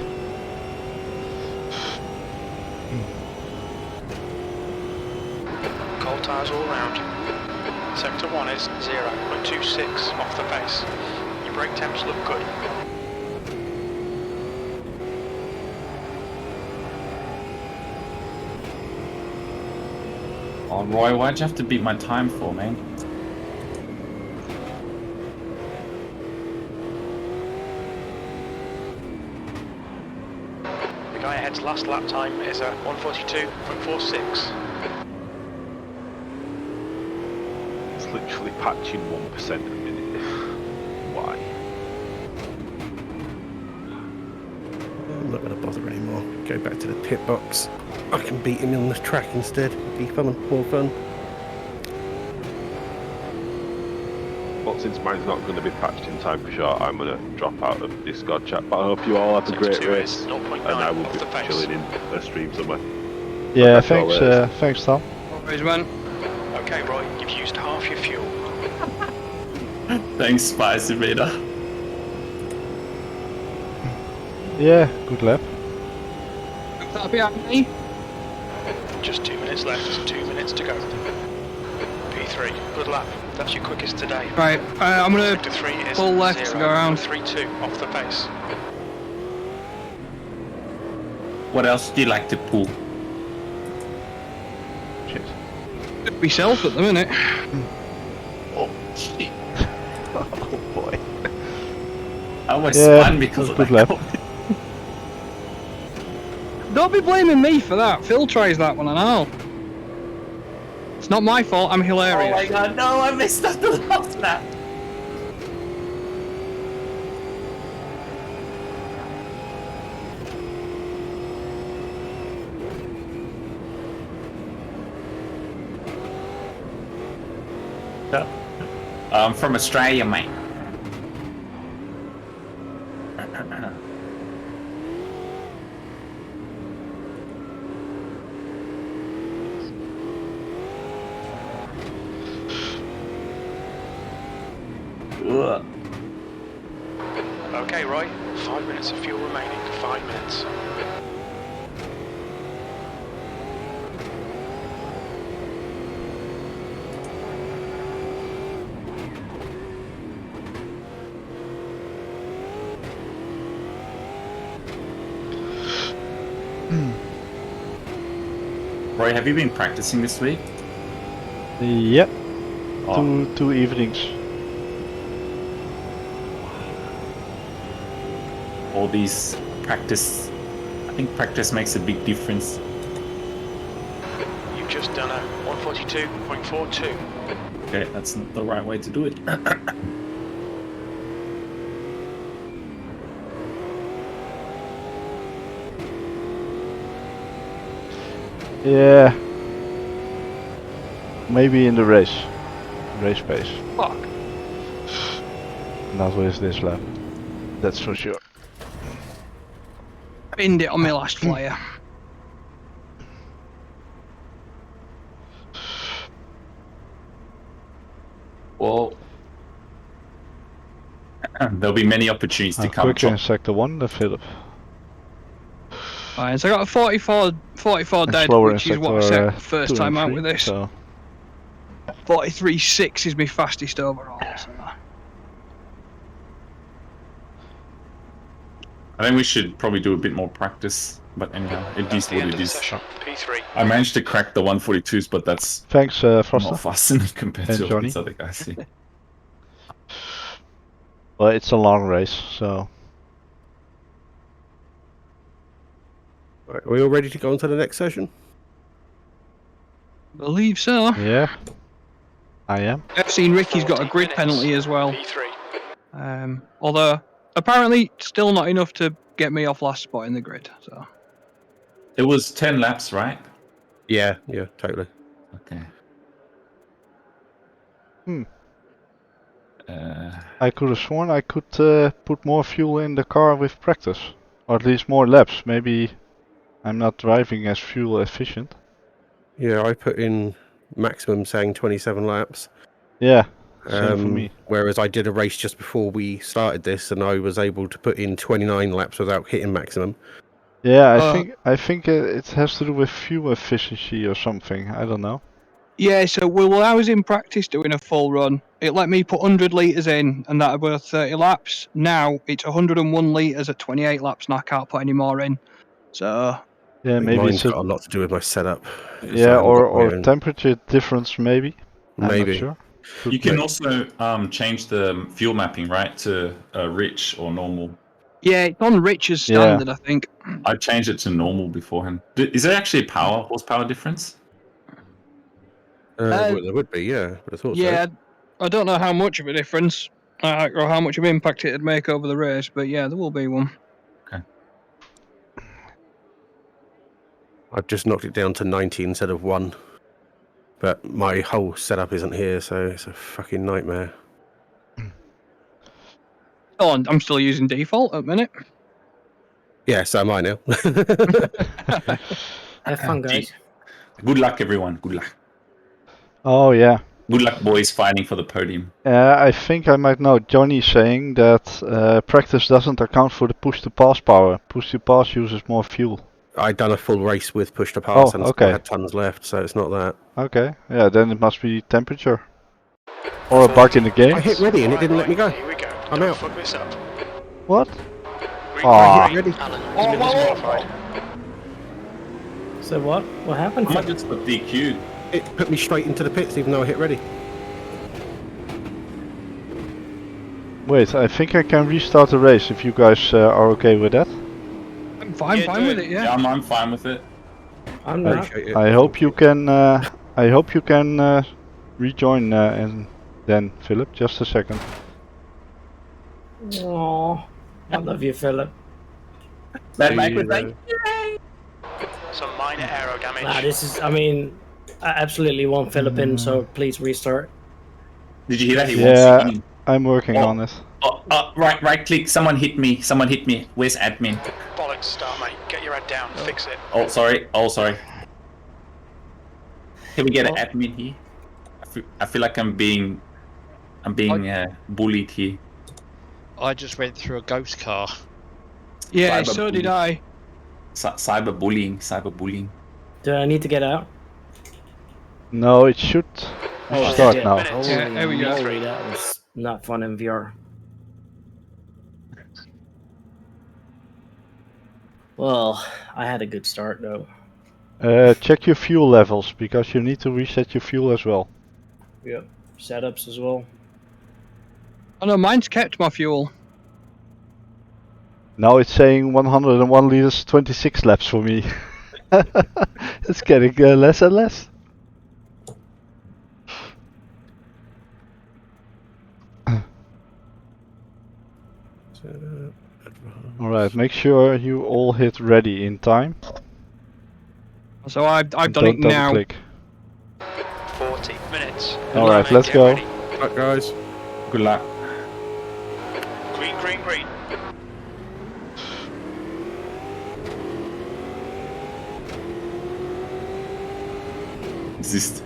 Cold tyres all round. Sector 1 is 0.26 off the pace. Your brake temps look good. Oh, Roy, why'd you have to beat my time for, man? Guy ahead's last lap time is a 1:42.46. It's literally patching 1% a minute. Why? I'm not going to bother anymore. Go back to the pit box. I can beat him on the track instead. It'd be fun, more fun. But since mine's not going to be patched in time for sure, I'm going to drop out of Discord chat. But I hope you all have a great 62 race, is 0.9 and I will off be the pace. chilling in a stream somewhere. Yeah, That's all thanks, it is. thanks, Tom. Always, man. Okay, Roy, you've used half your fuel. Thanks, Spicy Vader. Yeah, good lap. That'll be at me. Just 2 minutes left, 2 minutes to go. P3, good lap. That's your quickest today. Right, I'm gonna Sector 3 is pull left to 0, go around. 3-2 off the pace. What else do you like to pull? Myself at the minute. Oh, shit. Oh boy. I was Yeah, spun because of good that. lap. Don't be blaming me for that. Phil tries that one and all. It's not my fault. I'm hilarious. Oh my god, no, I missed out the last lap. I'm from Australia, mate. Ugh. Okay, Roy, 5 minutes of fuel remaining. 5 minutes. Roy, have you been practicing this week? Yep, Oh, two evenings. all these practice. I think practice makes a big difference. You've just done a 1:42.42. Okay, that's not the right way to do it. Yeah. Maybe in the race pace. Fuck. Not with this lap. That's for sure. Binned it on my last flyer. Well, there'll be many opportunities to come. Quicker in sector 1 than Philip. Fine, so I got a 44 And dead, slower in which is what I sector set first 2 and time out 3, with this. So 43.6 is my fastest overall. So. I think we should probably do a bit more practice. But anyhow, it is The what end it of the is. session. P3. I managed to crack the 142s, but that's thanks, not Froster. fast enough compared And to all Johnny. these other guys here. Well, it's a long race, so Right, are we all ready to go on to the next session? Believe so. yeah, I am. I've seen Ricky's got a 14 grid minutes. penalty as well. P3. Although apparently still not enough to get me off last spot in the grid. So It was 10 laps, right? Yeah, totally. Okay. Hmm. Uh, I could have sworn I could put more fuel in the car with practice, or at least more laps. Maybe I'm not driving as fuel efficient. Yeah, I put in maximum saying 27 laps. Yeah, same for me. Whereas I did a race just before we started this, and I was able to put in 29 laps without hitting maximum. Yeah, I think it has to do with fuel efficiency or something. I don't know. yeah, so when I was in practice doing a full run, it let me put 100 litres in, and that were 30 laps. Now it's 101 litres at 28 laps, and I can't put any more in. So Yeah, I think maybe mine's it's a, got a lot to do with my setup. 'cause I yeah, haven't got my or own- temperature difference maybe. I'm Maybe. not sure. you can also change the fuel mapping, right, to rich or normal. Yeah, it's on Rich's Yeah. standard, I think. I changed it to normal beforehand. Is there actually a horsepower difference? Well, there would be, yeah. But I thought Yeah, so. I don't know how much of a difference or how much of impact it'd make over the race, but yeah, there will be one. I've just knocked it down to 90 instead of 1. But my whole setup isn't here, so it's a fucking nightmare. Oh, I'm still using default at the minute. Yeah, so am I now. Have fun, guys. Good luck, everyone. Good luck. Oh yeah. Good luck, boys, fighting for the podium. I think I might know. Johnny's saying that practice doesn't account for the push to pass power. Push to pass uses more fuel. I'd done a full race with push to pass Oh, and okay. still had tons left, so it's not that. Okay. Yeah, then it must be temperature. Or a bug in the game. I hit ready and it didn't let me go. Here we go. I'm Don't out. fuck this up. What? Green, Aw. green, green. Alan has been disqualified. So what? What happened? I might just put DQ. It put me straight into the pits even though I hit ready. Wait, I think I can restart the race if you guys are okay with that. I'm fine do with it, yeah. I'm fine with it. I'm not. Appreciate it. I hope you can. I hope you can rejoin and then Philip. Just a second. Aww. I love you, Philip. Bad Mike was like, Some minor aero damage. Nah, this is. I mean, I absolutely want Philip in, so please restart. did you hear that? He Yeah. wants to I'm working Oh. on it. right click. Someone hit me. Someone hit me. Where's admin? Bollocks, start, mate. Get your head down. Fix it. Oh, sorry. Can we get an admin here? I feel like I'm being bullied here. I just went through a ghost car. Yeah, Cyber so did bullying. I. Cyberbullying. Do I need to get out? No, it should start shit. now. Minutes. Yeah, there we go. Holy, that was not fun in VR. Well, I had a good start though. Check your fuel levels because you need to reset your fuel as well. Yep. Setups as well. Oh no, mine's kept my fuel. Now it's saying 101 liters, 26 laps for me. It's getting less and less. Alright, make sure you all hit ready in time. So I've done Don't it now. double click. 40 minutes. Alright, Mate, let's get go. ready. Right, guys. Good luck. Green, green, green. Exist.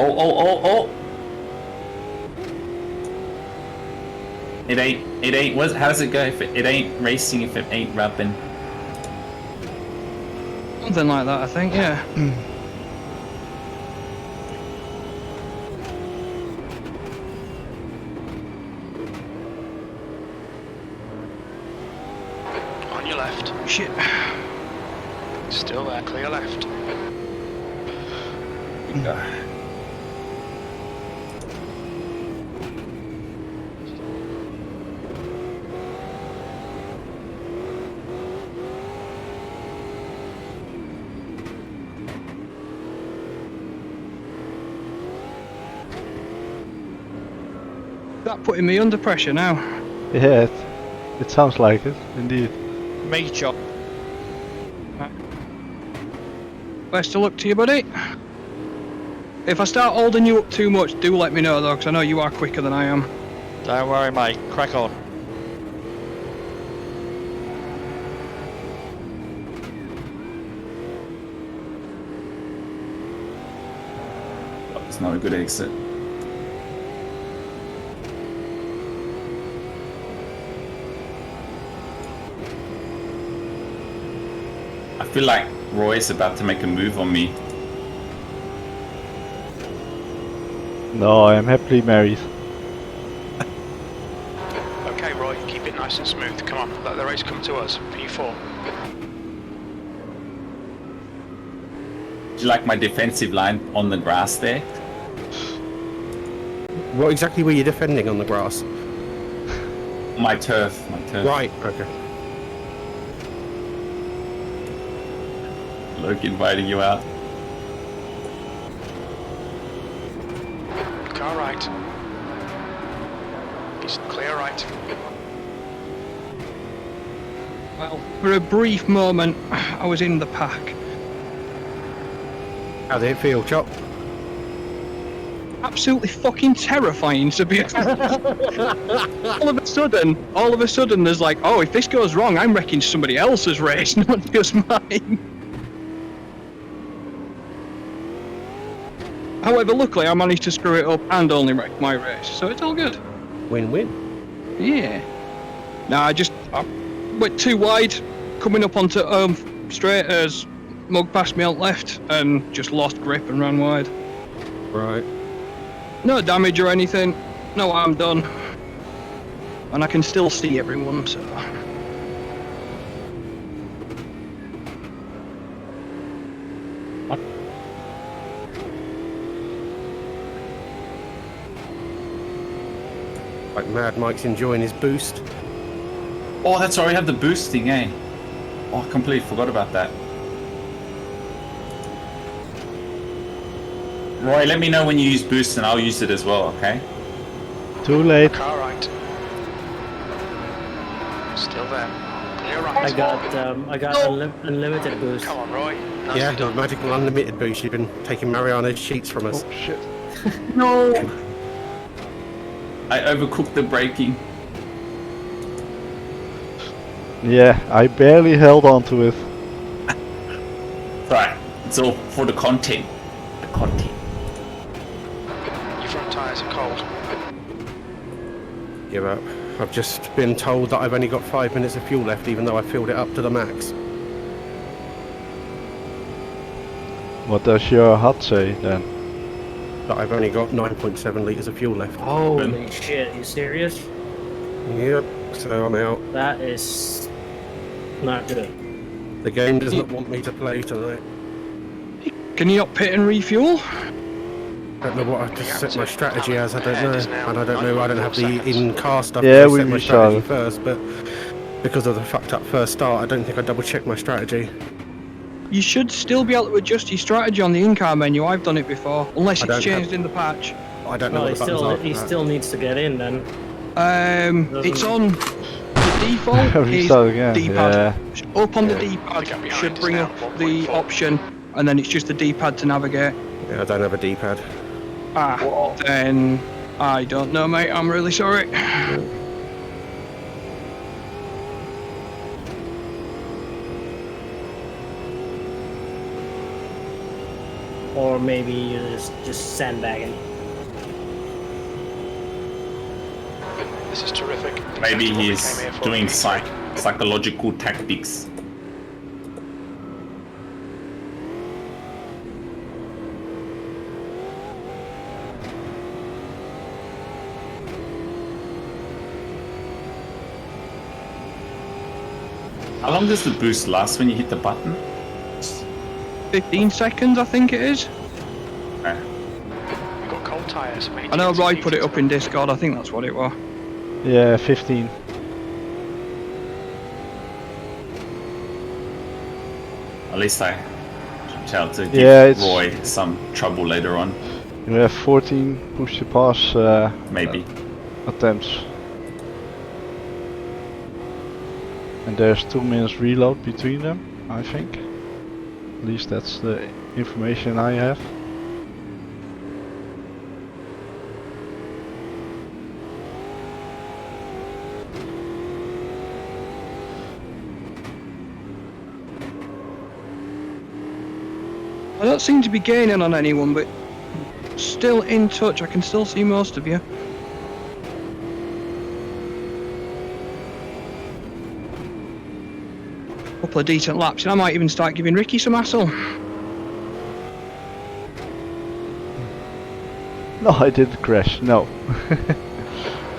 Oh. It ain't, how does it go if it ain't racing if it ain't rubbing? Something like that, I think, yeah. On your left. Shit. Still there, clear left. That putting me under pressure now. Yeah, it sounds like it, indeed. Me, John. Best of luck to you, buddy. If I start holding you up too much, do let me know though, because I know you are quicker than I am. Don't worry, mate. Crack on. It's not a good exit. I feel like Roy's about to make a move on me. No, I am happily married. Okay, Roy, keep it nice and smooth. Come on, let the race come to us. P4. Do you like my defensive line on the grass there? What exactly were you defending on the grass? My turf. Right. Okay. Luke inviting you out. Car right. He's clear right. Well, for a brief moment, I was in the pack. How did it feel, Chop? Absolutely fucking terrifying, to be honest. all of a sudden, there's like, oh, if this goes wrong, I'm wrecking somebody else's race, not just mine. However, luckily, I managed to screw it up and only wreck my race, so it's all good. Win-win. Yeah. Nah, I went too wide, coming up onto straight as Mug passed me on left, and just lost grip and ran wide. Right. No damage or anything, no harm done. And I can still see everyone, so... Like Mad Mike's enjoying his boost. Oh, that's right. We have the boosting, eh? Oh, I completely forgot about that. Roy, let me know when you use boost and I'll use it as well, okay? Too late. Car right. Still there. Clear right. I got unlimited boost. Come on, Roy. Yeah, the magical unlimited boost. You've been taking Mariano's sheets from us. Oh shit. No! I overcooked the braking. Yeah, I barely held on to it. Right, it's all for the content. The content. Your front tyres are cold. Give up. I've just been told that I've only got 5 minutes of fuel left, even though I filled it up to the max. What does your HUD say then? That I've only got 9.7 litres of fuel left. Holy shit, you serious? Yep, so I'm out. That is not good. The game does not want me to play tonight. Can you not pit and refuel? I don't know what I just set my strategy as, I don't know. And I don't know, I don't have the in-car stuff. Yeah, I we set my strategy restarted. first, but because of the fucked up first start, I don't think I double-checked my strategy. You should still be able to adjust your strategy on the in-car menu. I've done it before, unless I it's don't changed in the patch. I don't know Well, what the buttons are. he still needs to get in then. It's on the default. Restart is again, D-pad. yeah. Up on the The D-pad gap behind should is bring now up the 1.4. option, and then it's just the D-pad to navigate. Yeah, I don't have a D-pad. Then I don't know, mate. I'm really sorry. Or maybe you just sandbagging. This is terrific. Maybe Exactly what we he's came here for. doing psychological tactics. How long does the boost last when you hit the button? 15 seconds, I think it is. Okay. We've got cold tyres. I know Roy put it up in Discord. I think that's what it was. Yeah, 15. At least I tried to give Yeah, it's- Roy some trouble later on, You have 14 push to pass maybe. attempts. And there's 2 minutes reload between them, I think. At least that's the information I have. I don't seem to be gaining on anyone, but still in touch. I can still see most of you. Couple of decent laps, and I might even start giving Ricky some hassle. No, I didn't crash, no.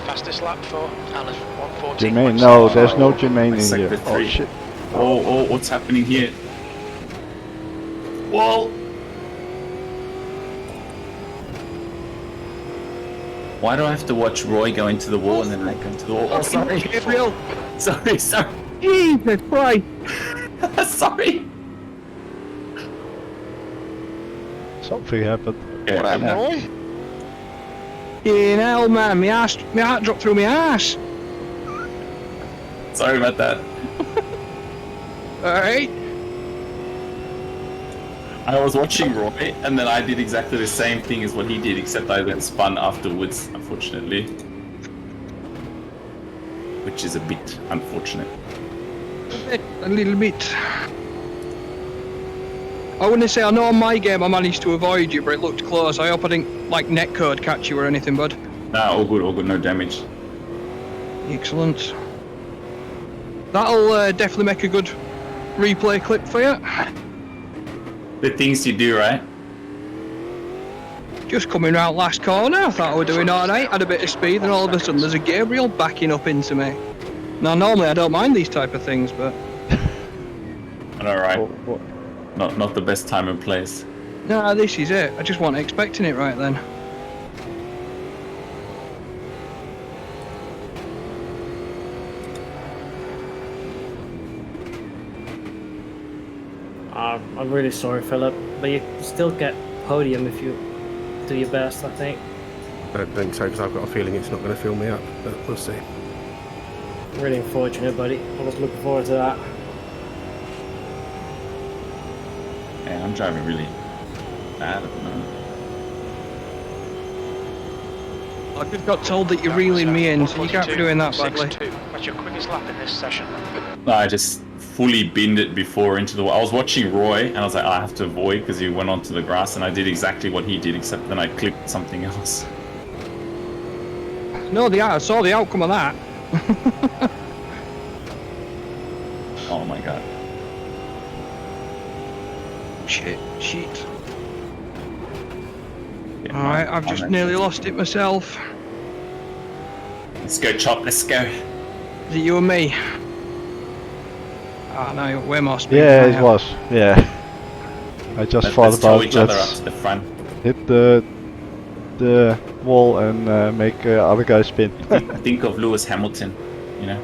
Fastest lap for Alan, 1:14. Jermaine, no, there's no Oh, Jermaine in sector here. Oh 3. shit. Oh, what's happening here? Whoa! Why do I have to watch Roy go into the wall and then I go into the wall? Oh, sorry. Gabriel! Sorry. Jesus Christ! Sorry. Something happened. Okay, What happened, yeah. Roy? Fucking hell, man, my heart dropped through my ass. Sorry about that. Alright. I was watching Roy, and then I did exactly the same thing as what he did, except I then spun afterwards, unfortunately. Which is a bit unfortunate. A little bit. I wouldn't say I know on my game I managed to avoid you, but it looked close. I hope I didn't like netcode catch you or anything, bud. Nah, all good, no damage. Excellent. That'll definitely make a good replay clip for you. The things you do, right? Just coming round last corner, I thought I was doing alright, had a bit of speed, and all of a sudden there's a Gabriel backing up into me. Now normally I don't mind these type of things, but Alright. Not the best time and place. nah, this is it. I just wasn't expecting it right then. I'm really sorry, Philip, but you still get podium if you do your best, I think. I don't think so, because I've got a feeling it's not going to fill me up, but we'll see. Really unfortunate, buddy. I was looking forward to that. Yeah, I'm driving really bad at the moment. I just got told that you're reeling me in, so you can't be doing that badly. 142. That's your quickest lap in this session. No, I just fully binned it before into the wall. I was watching Roy, and I was like, I have to avoid because he went onto the grass, and I did exactly what he did, except then I clicked something else. No, I saw the outcome of that. Oh my god. Shit. Yeah, Alright, I've just nearly lost it myself. Let's go, Chop, let's go. Is it you and me? Ah, no, we're more speed. Yeah, than I it am. was. Yeah. I just thought Let's tow about each other up let's to the front. hit the wall and make other guys spin. Think of Lewis Hamilton, you know,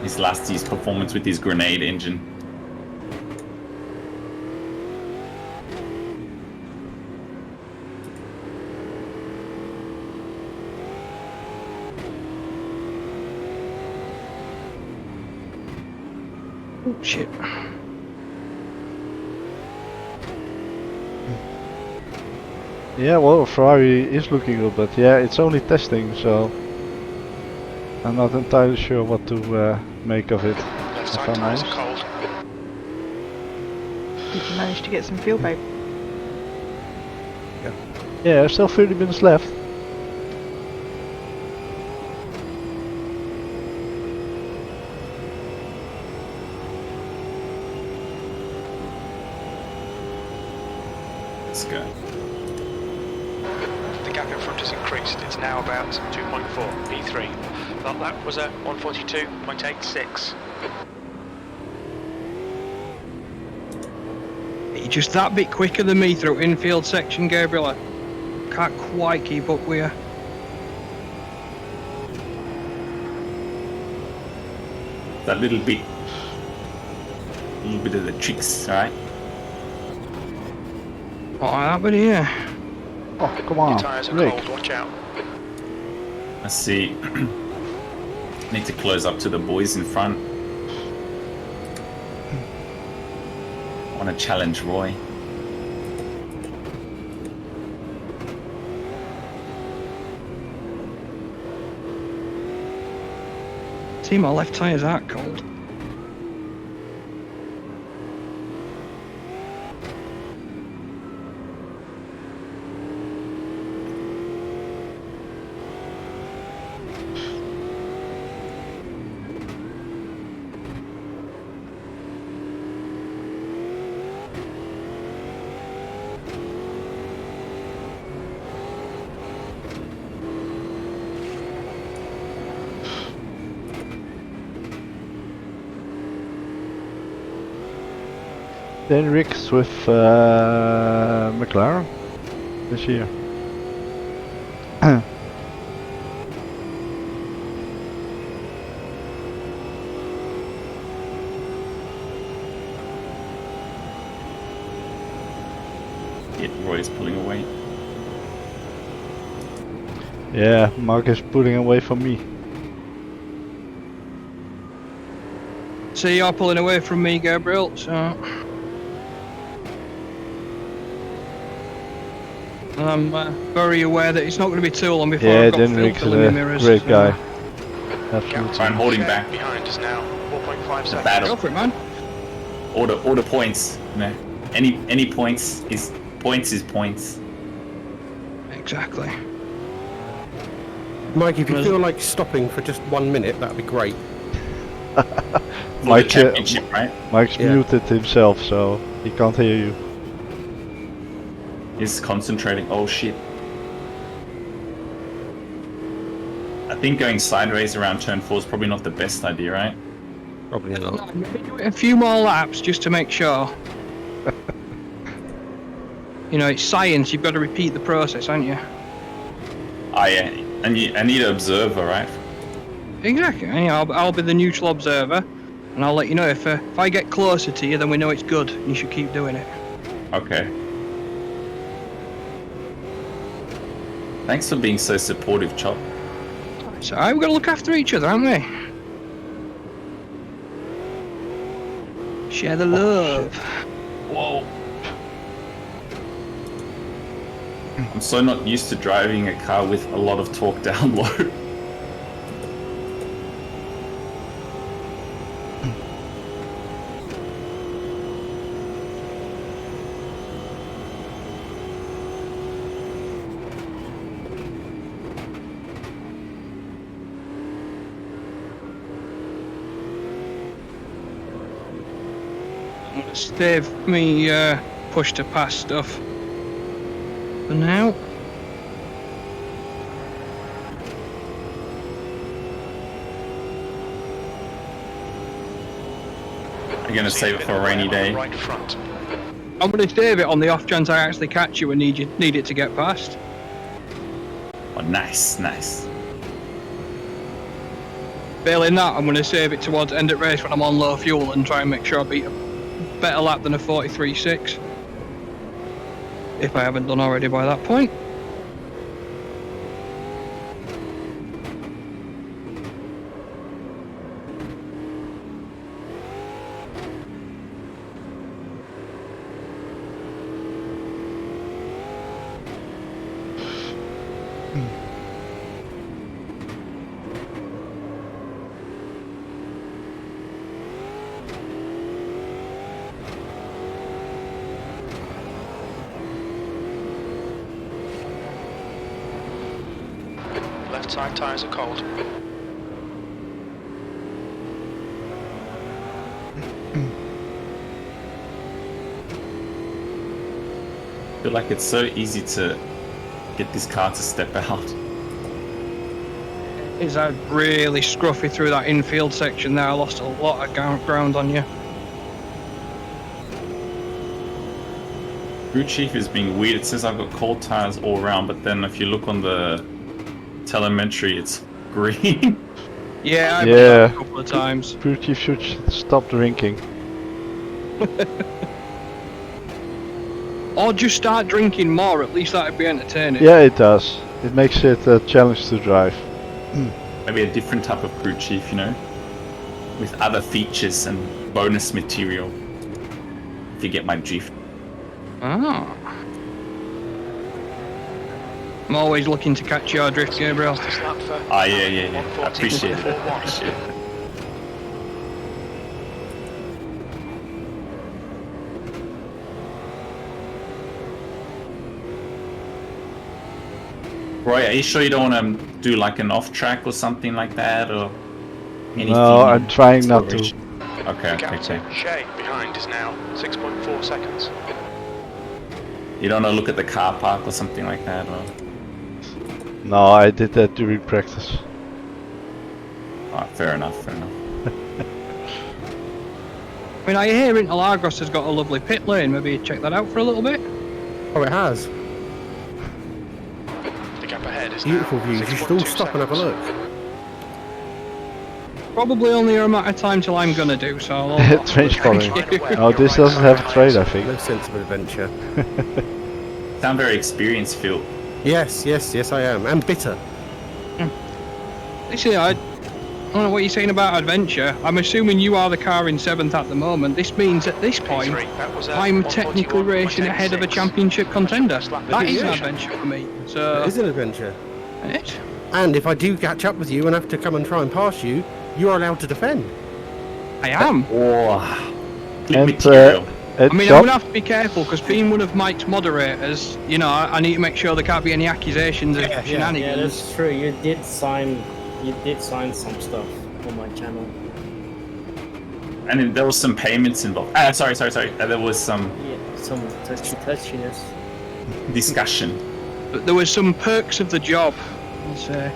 his performance with his grenade engine. Oh, shit. Yeah, well, Ferrari is looking good, but yeah, it's only testing, so I'm not entirely sure what to make of it. Left If side I'm tyres honest. are cold. Did you manage to get some fuel, babe? Yeah, still 30 minutes left. Let's go. The gap in front has increased. It's now about 2.4 P3. That lap was at 142.86. You're just that bit quicker than me through infield section, Gabriel. I can't quite keep up with you. That little bit of the tricks, alright? What happened here? Oh, come Your on, tyres are Rick. cold. Watch out. Let's see. Need to close up to the boys in front. Want to challenge Roy. See, my left tyre's that cold. Then Rick's with McLaren this year. Yeah, Mark is pulling away from me. So you're pulling away from me, Gabriel, so... I'm very aware that it's not going to be too long before Yeah, I've got Dinrick filth in my is mirrors. a great so- guy. Captain Absolutely. I'm holding Shay back. behind us now. 4.5 The seconds. battle. Go for it, man. Order points. You know, any points is points. Exactly. Mike, if you Well- feel like stopping for just 1 minute, that'd be great. For Mike, the championship, right? Mike's Yeah. muted himself, so he can't hear you. He's concentrating. Oh shit. I think going sideways around turn 4 is probably not the best idea, right? Probably not. Maybe do it a few more laps just to make sure. You know, it's science, you've got to repeat the process, haven't you? Ah, yeah. And I need an observer, right? Exactly. Yeah, I'll be the neutral observer, and I'll let you know if I get closer to you, then we know it's good. And you should keep doing it. Okay. Thanks for being so supportive, Chop. So we've got to look after each other, haven't we? Share the love. Whoa. I'm so not used to driving a car with a lot of torque down low. Save me push to pass stuff for now. I'm gonna save it for a rainy day. Right front. I'm going to save it on the off chance I actually catch you and need it to get past. Oh, nice, nice. Failing that, I'm going to save it towards end of race when I'm on low fuel and try and make sure I beat a better lap than a 43.6. If I haven't done already by that point. Left side tyres are cold. I feel like it's so easy to get this car to step out. Is that really scruffy through that infield section there? I lost a lot of ground on you. Crew Chief is being weird. It says I've got cold tires all around, but then if you look on the telemetry, it's green. Yeah, I've Yeah. done that a couple of times. Crew Chief should stop drinking. Or just start drinking more, at least that'd be entertaining. Yeah, it does. It makes it a challenge to drive. Maybe a different type of Crew Chief, you know? With other features and bonus material. If you get my drift. Ah. I'm always looking to catch your drift, Gabriel. Fastest lap for Ah, yeah. I appreciate it. 1:14.41. Appreciate it. Roy, are you sure you don't want to do like an off track or something like that, or anything? No, I'm trying not to. Okay. Captain Shay behind is now 6.4 seconds. You don't want to look at the car park or something like that, or? No, I did that during practice. Ah, fair enough. I mean, I hear Interlagos has got a lovely pit lane. Maybe check that out for a little bit. Oh, it has. The gap ahead is Beautiful now views. You should all 6.2 stop and have a seconds. look. Probably only a matter of time till I'm gonna do, so I'll... Trench following. Thank you. Oh, this doesn't have a trade, I think. No sense of adventure. Sound very experienced, Phil. Yes, I am. And bitter. Listen, I don't know what you're saying about adventure. I'm assuming you are the car in 7th at the moment. This means at this point, I'm technically racing ahead of a championship contender. That is an adventure for me. So It is an adventure. it. And if I do catch up with you and have to come and try and pass you, you are allowed to defend. I am. Flip And, material. And I mean, Chop, I'm gonna have to be careful because being one of Mike's moderators, you know, I need to make sure there can't be any accusations of Yeah, shenanigans. that's true. You did sign some stuff on my channel. And then there was some payments involved. Sorry. There was some Yeah, some touchiness. discussion. But there was some perks of the job. I'll say.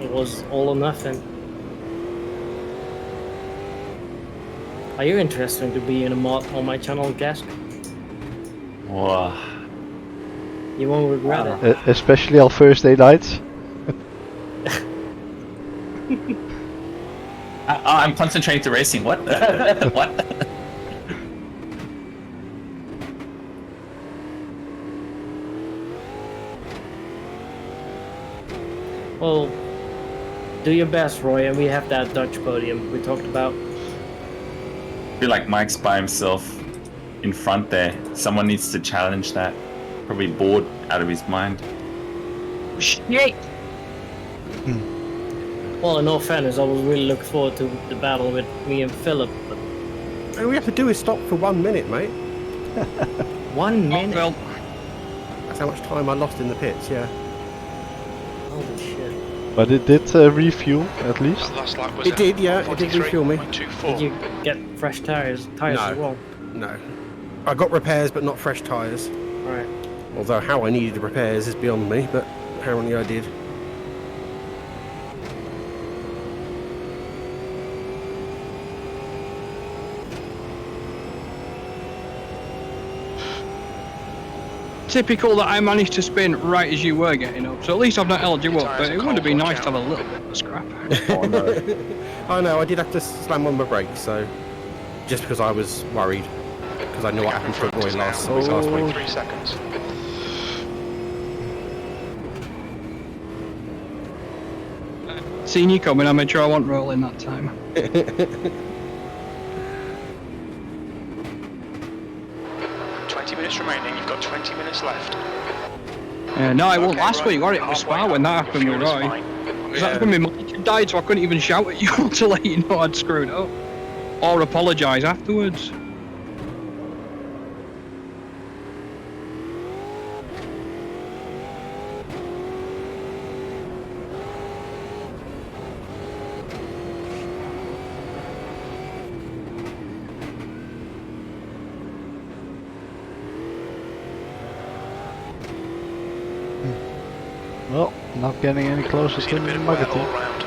It was all or nothing. Are you interested to be in a mod on my channel, Gask? Whoa. You won't regret it. especially on Thursday nights. I'm concentrating to racing. What? What? Well, do your best, Roy, and we have that Dutch podium we talked about. I feel like Mike's by himself in front there. Someone needs to challenge that. Probably bored out of his mind. Shit. Well, in all fairness, I was really looking forward to the battle with me and Philip. But All we have to do is stop for 1 minute, mate. 1 minute? Well, That's how much time I lost in the pits, yeah. Holy shit. But it did refuel at least. Last lap was It did, yeah, it did refuel me. 1:43.24. Did you get fresh tires No. as well? No. I got repairs, but not fresh tyres. Alright. Although how I needed the repairs is beyond me, but apparently I did. typical that I managed to spin right as you were getting up. So at least I've not held you up, but it would have been nice to have a little bit of scrap. Oh no. I know, I did have to slam on my brakes, so just because I was worried. Because I know what happened to Roy last week. 3 seconds. Seeing you coming, I made sure I wasn't rolling that time. 20 minutes remaining. You've got 20 minutes left. No, it wasn't Okay, last right. week, or it was Halfway Spa when that up. happened Your with fuel is Roy. fine. Because that's when my mic died, so I couldn't even shout at you to let you know I'd screwed up. Or apologise afterwards. Well, not getting any closer Seen to a bit the of wear Mugger all team. round.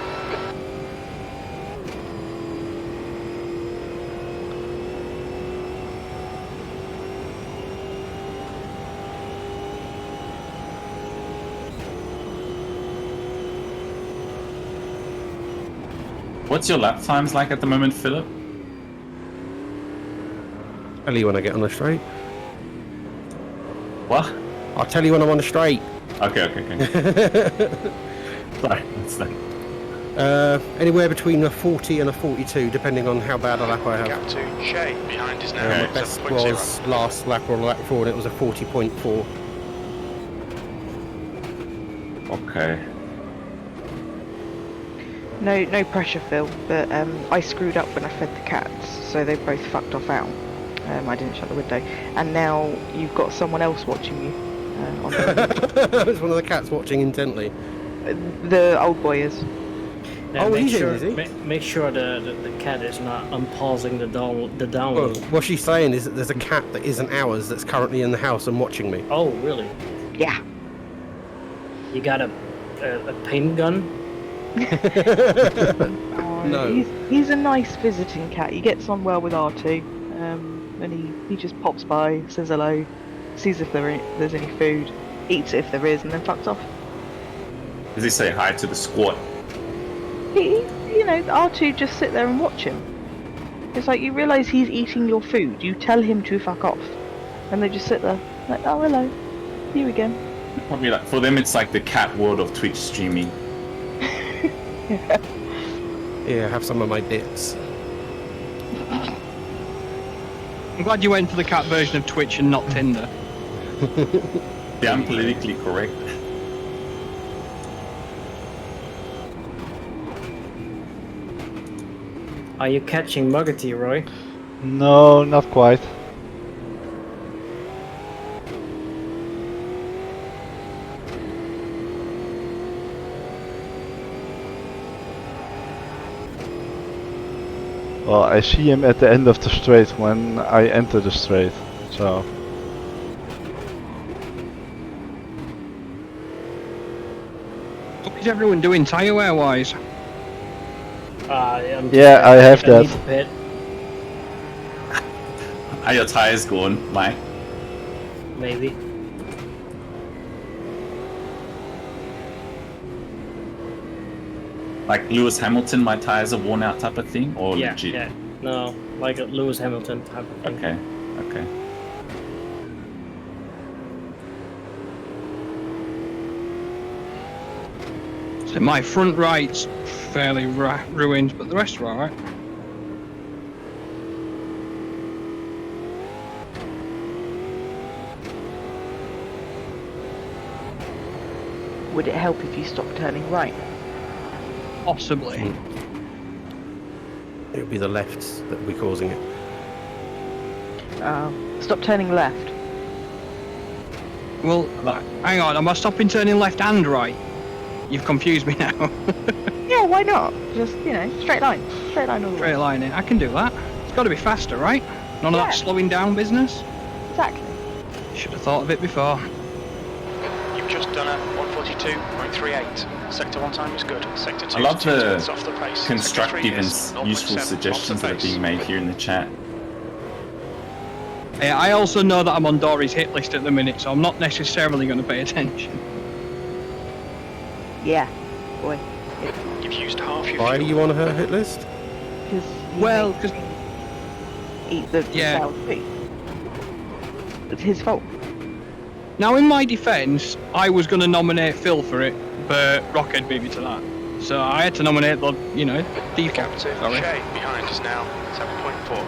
What's your lap times like at the moment, Philip? Tell you when I get on the straight. What? I'll tell you when I'm on the straight. Okay. Sorry, that's that. Anywhere between a 40 and a 42, depending on how bad a lap I have. Gap to Shay behind is now Okay. My best 7.0. was last lap or lap 4, and it was a 40.4. Okay. No pressure, Phil, but I screwed up when I fed the cats, so they both fucked off out. I didn't shut the window, and now you've got someone else watching you. On the, It's one of the cats watching intently. the old boy is. Oh, make he's in, sure, is he? Make sure the cat is not unpausing the Well, download. what she's saying is that there's a cat that isn't ours that's currently in the house and watching me. Oh, really? Yeah. You got a paint gun? Oh, No. He's a nice visiting cat. He gets on well with R2, and he just pops by, says hello, sees if there's any food, eats it if there is, and then fucks off. Does he say hi to the squad? R2 just sit there and watch him. It's like you realise he's eating your food, you tell him to fuck off, and they just sit there like, oh hello, you again. Probably like for them, it's like the cat word of Twitch streaming. Yeah, have some of my bits. I'm glad you went for the cat version of Twitch and not Tinder. Yeah, I'm politically correct. Are you catching Muggety, Roy? No, not quite. Well, I see him at the end of the straight when I enter the straight, so... What is everyone doing tyre wear wise? I'm Yeah, I have I need that. to pit. Are your tires going, Mike? Maybe. Like Lewis Hamilton, my tires are worn out type of thing, or Yeah, legit? yeah. No, like a Lewis Hamilton type of thing. Okay, okay. So my front right's fairly ruined, but the rest are alright. Would it help if you stopped turning right? Possibly. It would be the lefts that would be causing it. Stop turning left. Well, hang on, am I stopping turning left and right? You've confused me now. Yeah, why not? Just, you know, straight line. Straight line all the way. Straight line in. I can do that. It's got to be faster, right? None of that Yeah. slowing down business. Exactly. Should have thought of it before. You've just done a 142.38. Sector 1 time is good. Sector 2 I love is 2 the tenths off the pace. constructive Sector 3 and is 0.7 useful off the suggestions that are pace. being made here in the chat. I also know that I'm on Dory's hit list at the minute, so I'm not necessarily going to pay attention. Yeah. Boy. You've used half your Why are fuel. you on her hit list? Because Well, 'cause- eat the Yeah. sour food. It's his fault. Now, in my defence, I was going to nominate Phil for it, but Rockhead beat me to that. So I had to nominate the, you know, decap. Operative Sorry. Shay behind us now. 7.4.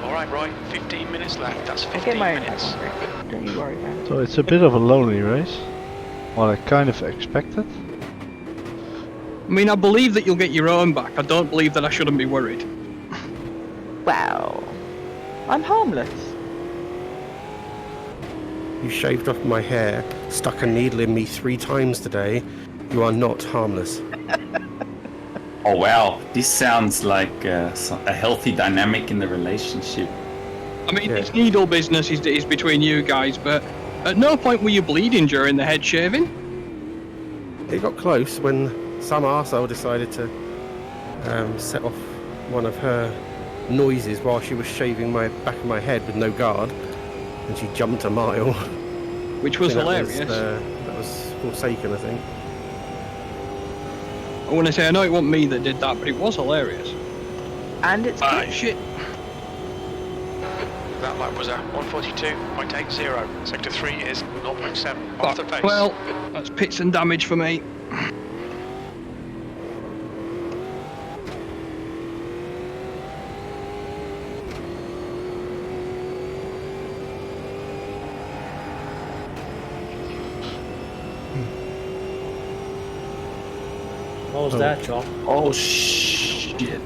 Alright, Roy. 15 minutes left. That's I'll 15 get my own minutes. back. Don't you worry about it. So it's a bit of a lonely race. What I kind of expected. I mean, I believe that you'll get your own back. I don't believe that I shouldn't be worried. Well, I'm harmless. You shaved off my hair, stuck a needle in me 3 times today. You are not harmless. Oh wow, this sounds like a healthy dynamic in the relationship. I mean, Yeah. it's needle business is between you guys, but at no point were you bleeding during the head shaving. It got close when some arsehole decided to set off one of her noises while she was shaving my back of my head with no guard, and she jumped a mile. Which was I think hilarious. That was Forsaken, I think. I want to say, I know it wasn't me that did that, but it was hilarious. And it's Ah, cute. shit. That lap was a 142.80. Sector 3 is 0.7 off the Fuck. pace. Well, that's pits and damage for me. What was that, John? Oh shit.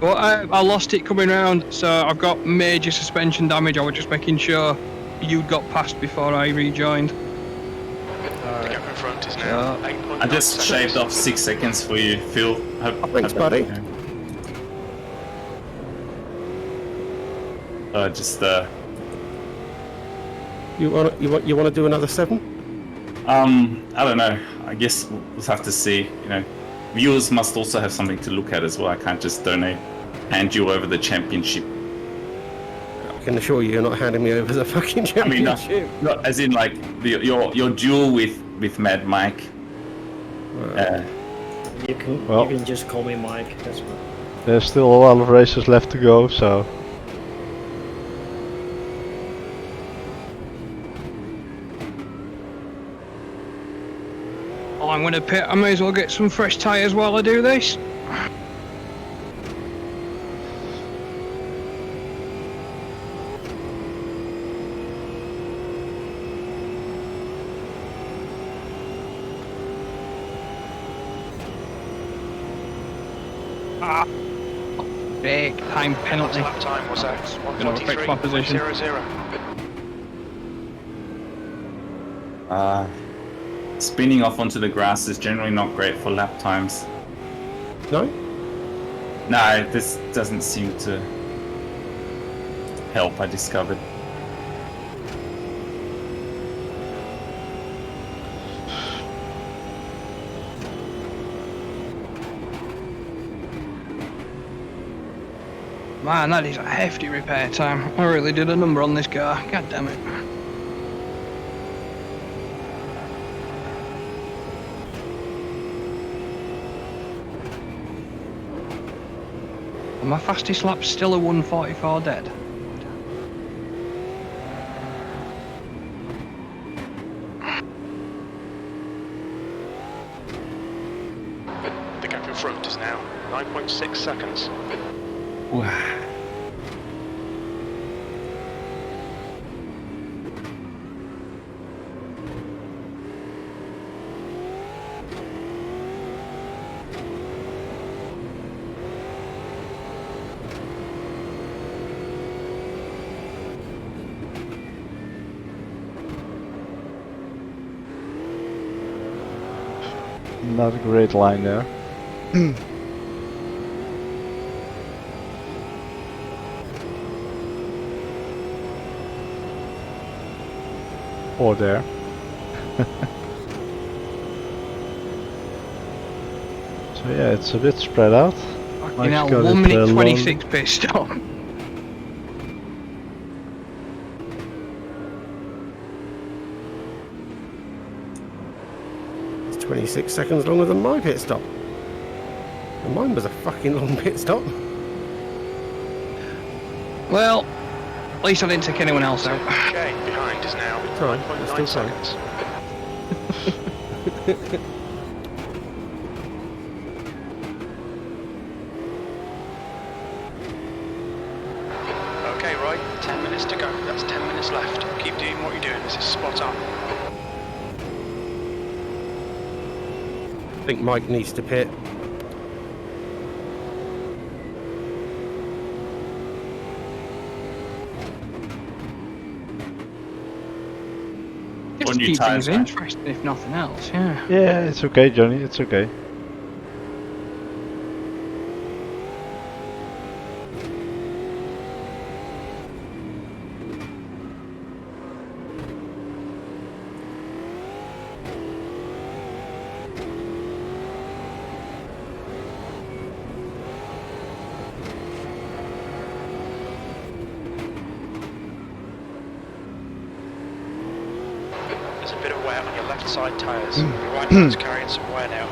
Well, I lost it coming round, so I've got major suspension damage. I was just making sure you'd got past before I rejoined. The gap in front is now 8.9 I just seconds. shaved off 6 seconds for you, Phil. Thanks, buddy. Just You want to do another 7? I don't know. I guess we'll have to see. You know, viewers must also have something to look at as well. I can't just hand you over the championship. I can assure you, you're not handing me over the fucking I mean, championship. not as in like your duel with Mad Mike. You can Well. you can just call me Mike. That's fine. There's still a lot of races left to go, so... I'm gonna pit. I may as well get some fresh tyres while I do this. Big time penalty. Lap time was at Gonna affect my position. 143.00. Spinning off onto the grass is generally not great for lap times. No? No, this doesn't seem to help, I discovered. Man, that is a hefty repair time. I really did a number on this car. God damn it. And my fastest lap's still a 144 dead. The gap in front is now 9.6 seconds. Not a great line there. Or there. So yeah, it's a bit spread out. Fucking Mike's hell, got 1 it, minute long. 26 pit stop. It's 26 seconds longer than my pit stop. And mine was a fucking long pit stop. Well, at least I didn't take anyone else out. Okay, behind is now It's alright, that's 9.9 still fine. seconds. Okay, right, 10 minutes to go. That's 10 minutes left. Keep doing what you're doing. This is spot on. I think Mike needs to pit. Just Or new keep tyres, things right? interesting, if nothing else, yeah. Yeah, it's okay, Johnny, it's okay. There's a bit of wear on your left side tyres. Your right side's carrying some wear now.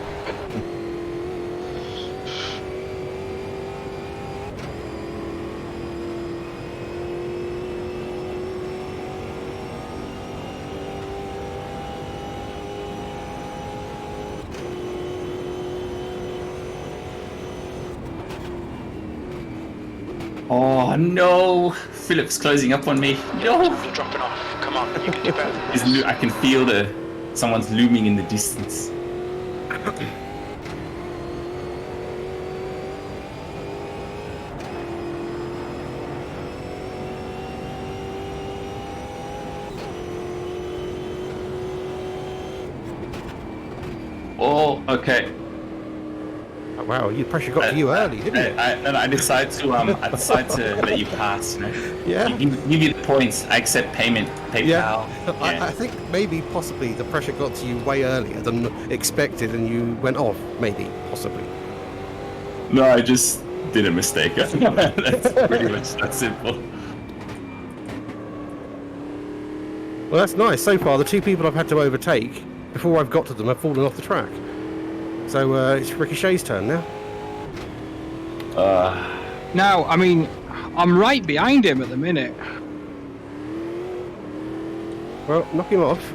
Oh no! Philip's closing up on me. No! You're dropping off. Come on, you can do better than He's this. I can feel someone's looming in the distance. Oh, okay. Oh, wow, your pressure got to you early, didn't it? I decide to let you pass. You know? Yeah. You give you the points. I accept payment. PayPal. Yeah. I think maybe possibly the pressure got to you way earlier than expected and you went off. Maybe, possibly. No, I just did a mistake. That's pretty much that simple. Well, that's nice. So far, the two people I've had to overtake before I've got to them have fallen off the track. So it's Ricochet's turn now. Now, I mean, I'm right behind him at the minute. Well, knock him off.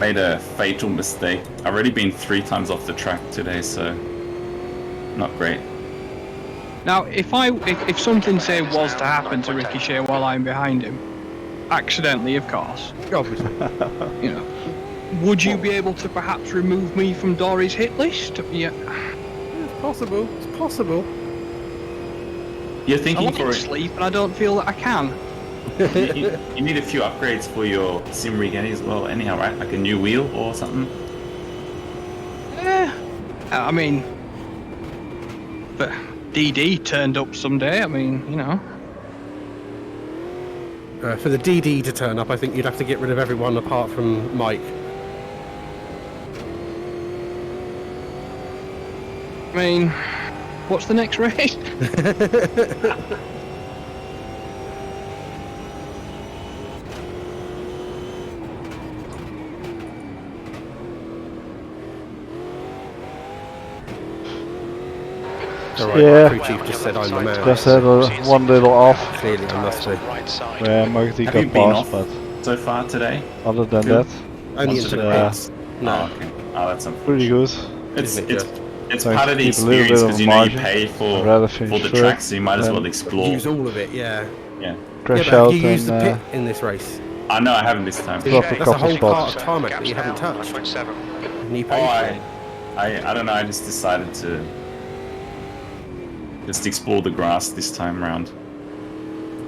made a fatal mistake. I've already been 3 times off the track today, so not great. Now, if something say was to happen to Ricochet while I'm behind him, accidentally, of course, Obviously. you know, would you be able to perhaps remove me from Dory's hit list? Yeah. It's possible. It's possible. You're I thinking want for to sleep, and I don't feel that I can. you need a few upgrades for your sim rig as well. Anyhow, right? Like a new wheel or something. I mean, but DD turned up someday. I mean, you know. For the DD to turn up, I think you'd have to get rid of everyone apart from Mike. I mean, what's the next race? Alright, Yeah. crew chief just said I'm the man. Just had one little off Clearly, I must be. Right side. where Muggy Have you got been past, off but so far today? other than Cool. that, Only Once into a the day. pits. No. Oh, okay. Oh, that's unfortunate. pretty good. It's Isn't it it's just? it's Trying part to of the keep a little experience bit of because you know you margin. pay I'd for rather the finish track, first so you might as than well explore. Use all of it, yeah. Yeah. crash Yeah, but out have you used the and pit in this race? I know I haven't this time. drop a That's a couple whole part spots. of tarmac that you haven't touched. 1.7. And you Oh, paid for it. I don't know. I just decided to just explore the grass this time around.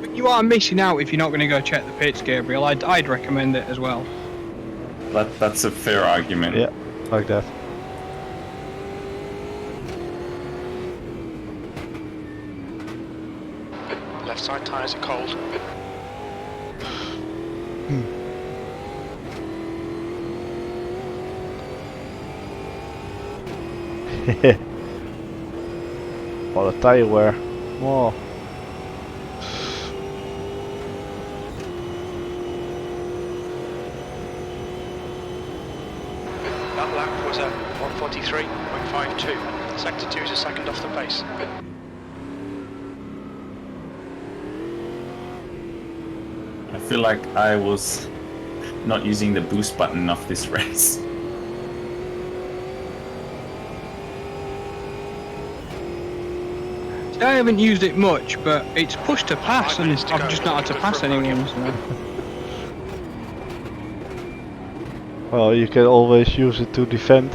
But you are missing out if you're not going to go check the pits, Gabriel. I'd recommend it as well. That's a fair argument. Yeah, like that. Left side tyres are cold. Well, the tire wear. Whoa. That lap was at 1:43.52. Sector 2 is a second off the pace. I feel like I was not using the boost button enough this race. I haven't used it much, but it's pushed to pass, and minutes to I've go. just not had to Good pass for a podium. anyone. So. Well, you can always use it to defend.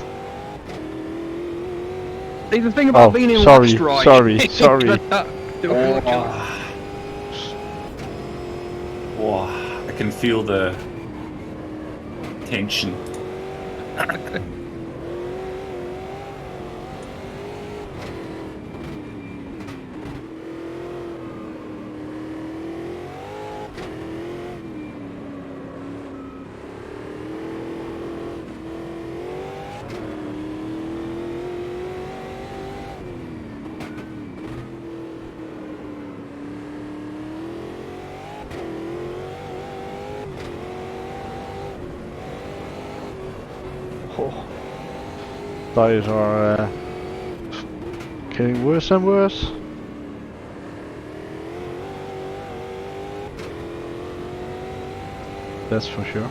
See, the thing about Oh, being in sorry, last, right? sorry. Whoa, I can feel the tension. Oh. Tires are getting worse and worse. That's for sure.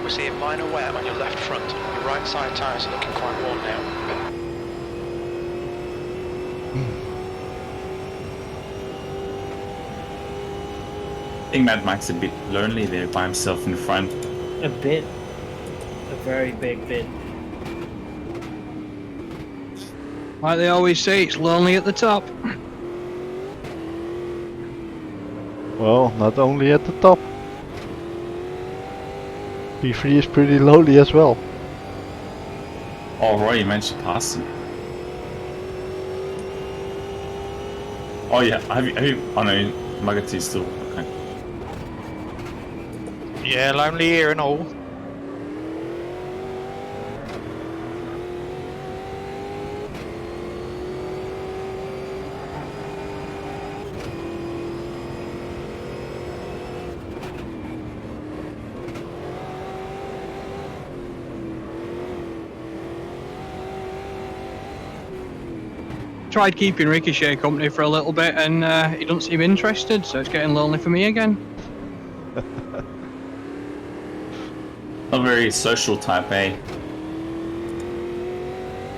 We're seeing minor wear on your left front. Your right side tyres are looking quite worn now. I think Mad Max a bit lonely there by himself in the front. A bit. A very big bit. Like they always say, it's lonely at the top. Well, not only at the top. P3 is pretty lonely as well. Oh, Roy, you managed to pass him. Oh yeah, have you? Oh no, Muggerty's still okay. Yeah, lonely here and all. Tried keeping Ricochet company for a little bit, and he doesn't seem interested, so it's getting lonely for me again. Not very social type, eh?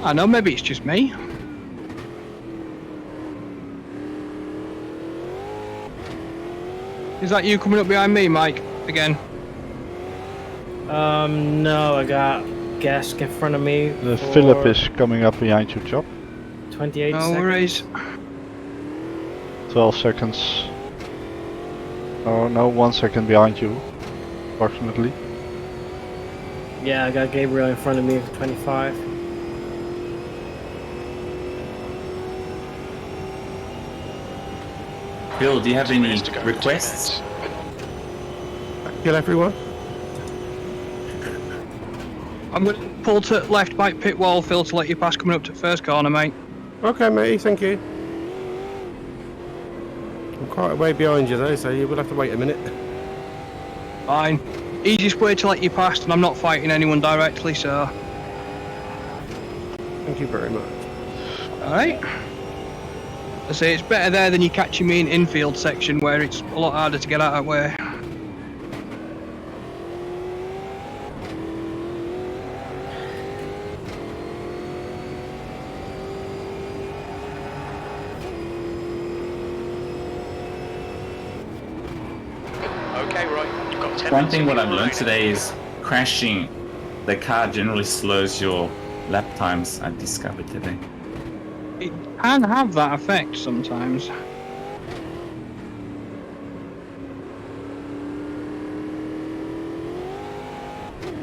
I know, maybe it's just me. Is that you coming up behind me, Mike? Again? No, I got Gask in front of me. The for Philip is coming up behind you, Chop. 28 No seconds. worries. 12 seconds. Oh no, 1 second behind you, approximately. Yeah, I got Gabriel in front of me for 25. Bill, do you have 2 any minutes to go, 2 requests? minutes. Kill everyone. I'm going to pull to left by pit wall, Phil, to let you pass coming up to first corner, mate. Okay, matey, thank you. I'm quite a way behind you though, so you will have to wait a minute. Fine. Easiest way to let you pass, and I'm not fighting anyone directly, so... Thank you very much. Alright. I say it's better there than you catching me in infield section, where it's a lot harder to get out of the way. Okay, right. You've got 10 One minutes thing of what I've fuel learned remaining. today is crashing the car generally slows your lap times, I discovered today. It can have that effect sometimes.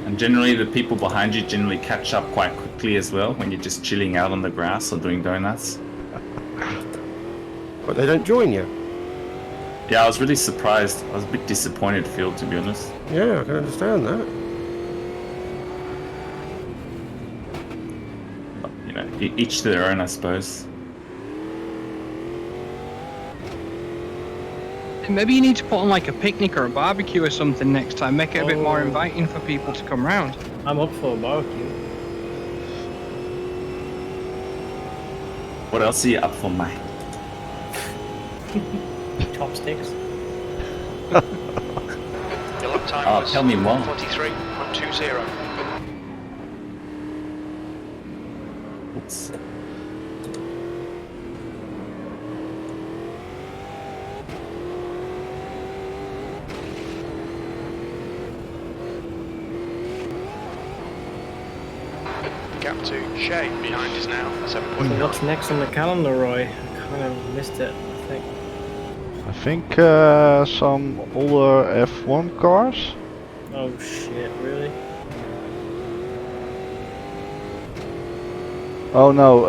And generally the people behind you generally catch up quite quickly as well when you're just chilling out on the grass or doing donuts. But they don't join you. Yeah, I was really surprised. I was a bit disappointed, Phil, to be honest. Yeah, I can understand that. But, you know, each to their own, I suppose. Maybe you need to put on like a picnic or a barbecue or something next time. Make it a bit more Oh. inviting for people to come round. I'm up for a barbecue. What else are you up for, mate? Chopsticks. Your lap time Oh, was tell me more. 43.20. Oops. Gap to Shay behind is now So 7.9. what's next on the calendar, Roy? I kind of missed it, I think. I think some older F1 cars. Oh shit, really? Oh no,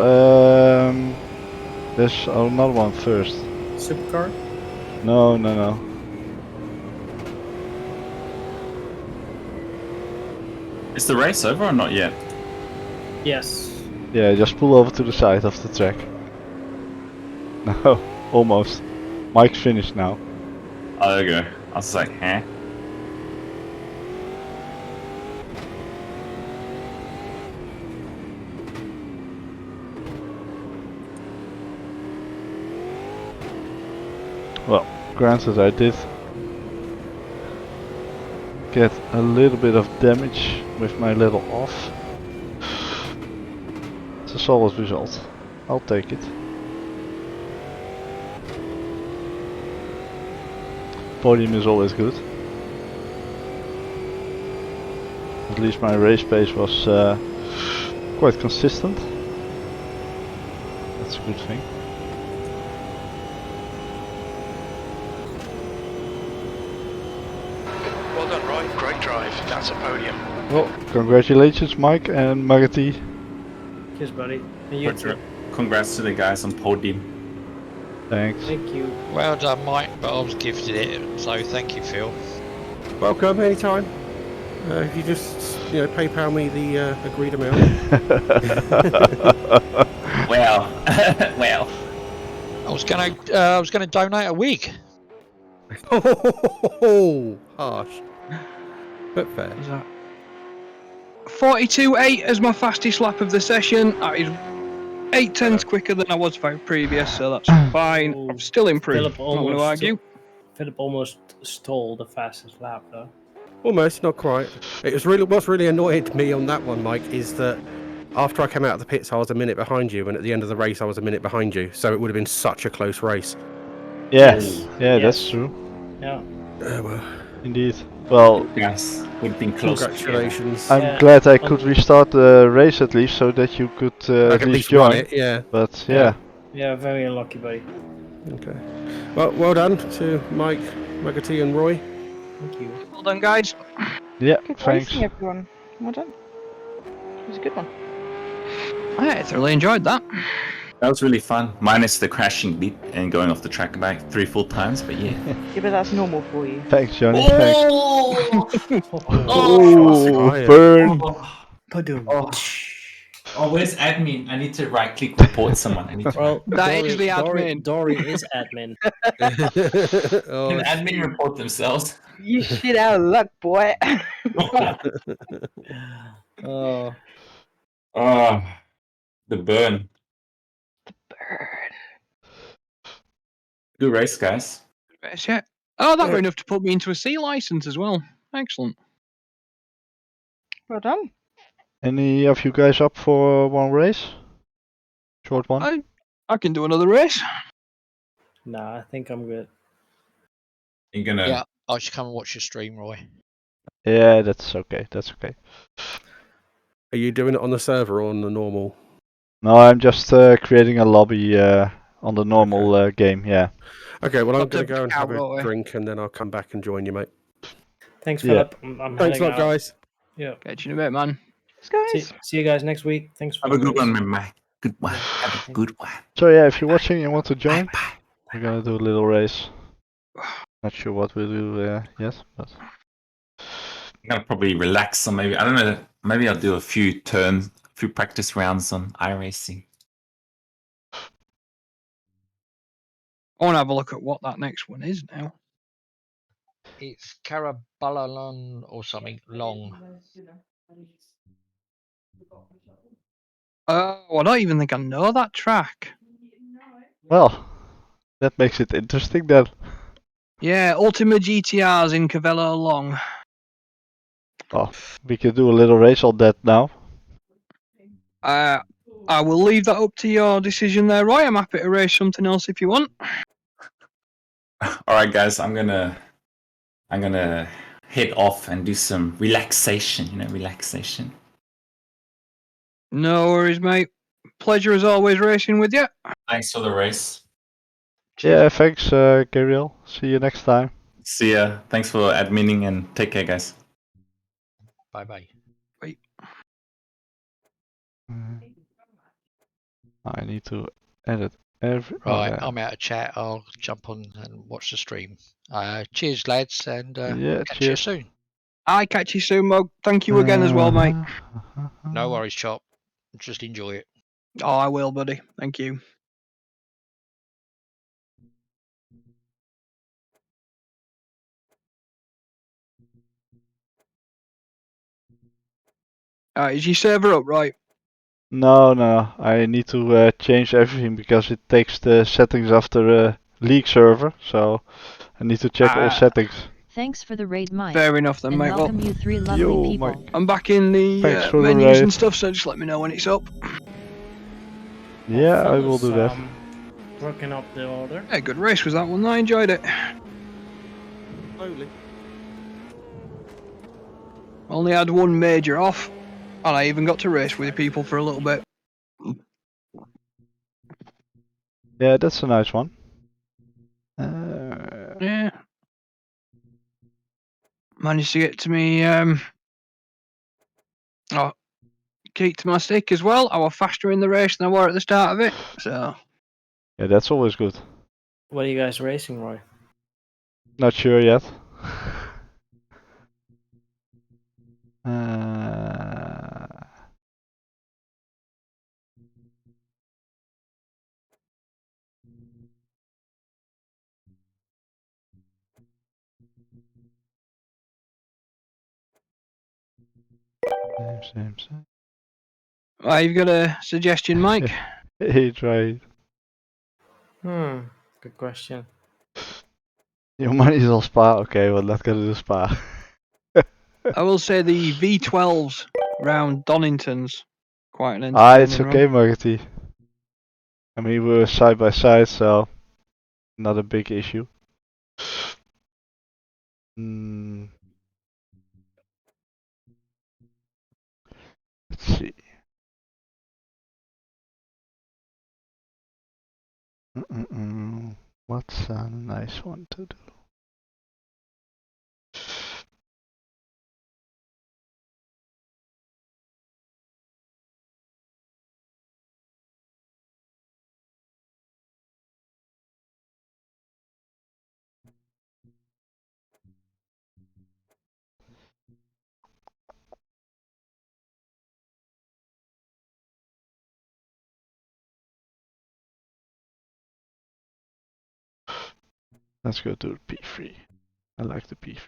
there's another one first. Supercar? No, no, no. Is the race over or not yet? Yes. Yeah, just pull over to the side of the track. No, almost. Mike's finished now. Oh, there you go. I was like, huh? Well, granted I did get a little bit of damage with my little off. It's a solid result. I'll take it. Podium is always good. At least my race pace was quite consistent. That's a good thing. Well done, Roy. Great drive. That's a podium. Well, congratulations Mike and Marity. Cheers, buddy. And you too. Congrats to the guys on podium. Thanks. Thank you. Well done, Mike, but I was gifted it, so thank you, Phil. Welcome anytime. If you just PayPal me the agreed amount. Well, well. I was gonna donate a wig. Oh, harsh, but fair. Is that 42.8 as my fastest lap of the session. That is 8 tenths quicker than I was for previous, so that's fine. Oh, I'm still improved. Philip Not going to argue. Philip almost stole the fastest lap, though. Almost, not quite. It was really what's really annoyed me on that one, Mike, is that after I came out of the pits, I was a minute behind you, and at the end of the race, I was a minute behind you. So it would have been such a close race. Yes. Yeah, Yes. that's true. Yeah. Well, Indeed. Well, Yes, would have been close. congratulations. I'm Yeah. glad I could restart the race at least, so that you could I at can least run join. it, yeah. But yeah. Yeah, very unlucky, buddy. Okay. Well done to Mike, Magati, and Roy. Thank you. Well done, guys. Yeah. Good Thanks. racing, everyone. Well done. It was a good one. I thoroughly enjoyed that. That was really fun. Minus the crashing bit and going off the track about 3 full times, but yeah. Yeah, but that's normal for you. Thanks, Johnny. Thanks. Oh! Fire. Burn. Oh, where's admin? I need to right click report someone. I need to Well, That is the admin. Dory is admin. Oh, Can admin report themselves? You shit out of luck, boy. Oh, Oh, the burn. Burn. Good race, guys. Yes, yeah. Oh, that were enough to put me into a C license as well. Excellent. Well done. Any of you guys up for one race? Short one? I can do another race. nah, I think I'm good. You're gonna. Yeah, I should come and watch your stream, Roy. Yeah, that's okay. That's okay. are you doing it on the server or on the normal? No, I'm just creating a lobby on the normal game. Yeah. Okay, well, I'm Got going to to go and have out, a Roy. drink, and then I'll come back and join you, mate. Thanks, Yeah. Philip. I'm Thanks a heading lot, out. guys. Yeah. Catch you in a bit, man. Thanks, guys. See you guys next week. Thanks for Have a the good race. one, Mike. Good one. Have a good one. So yeah, if you're watching and want to join, Bye. we're gonna do a little race. Not sure what we'll do yet, but I'm gonna probably relax on maybe I don't know. Maybe I'll do a few practice rounds on iRacing. I want to have a look at what that next one is now. It's Caraballalon or something long. Oh, I don't even think I know that track. well, that makes it interesting then. Yeah, Ultima GTR's in Cavello Long. Oh, we can do a little race on that now. I will leave that up to your decision there, Roy. I'm happy to race something else if you want. All right, guys. I'm gonna head off and do some relaxation. Relaxation. No worries, mate. Pleasure as always racing with you. Thanks for the race. Yeah, thanks, Gabriel. See you next time. See ya. Thanks for adminning and take care, guys. Bye bye. I need to edit every. Right, yeah. I'm out of chat. I'll jump on and watch the stream. Cheers, lads, and Yeah, catch cheers. you soon. I catch you soon, Mug. Thank you again as well, mate. No worries, Chop. Just enjoy it. Oh, I will, buddy. Thank you. Is your server up, right? No, I need to change everything because it takes the settings of the league server, so I need to check all settings. Thanks for the raid, Mike. Fair enough then, and mate. Well, welcome you three lovely Yo, people. Mike. I'm back in the Thanks for the menus raid. and stuff, so just let me know when it's up. Yeah, I will do that. Working up the order. Yeah, good race was that one. I enjoyed it. Slowly. Only had one major off, and I even got to race with people for a little bit. Yeah, that's a nice one. Yeah. Managed to get to me, key to my stick as well. I was faster in the race than I were at the start of it, so. Yeah, that's always good. What are you guys racing, Roy? Not sure yet. Same. You've got a suggestion, Mike? Hey, try it. Good question. Your money's on Spa. Okay, well, let's go to the Spa. I will say the V12s round Donington's quite an Ah, entertaining it's okay, Marty. I mean, we were side by side, so not a big issue. Hmm. Let's see. What's a nice one to do? Let's go to the P3. I like the P3.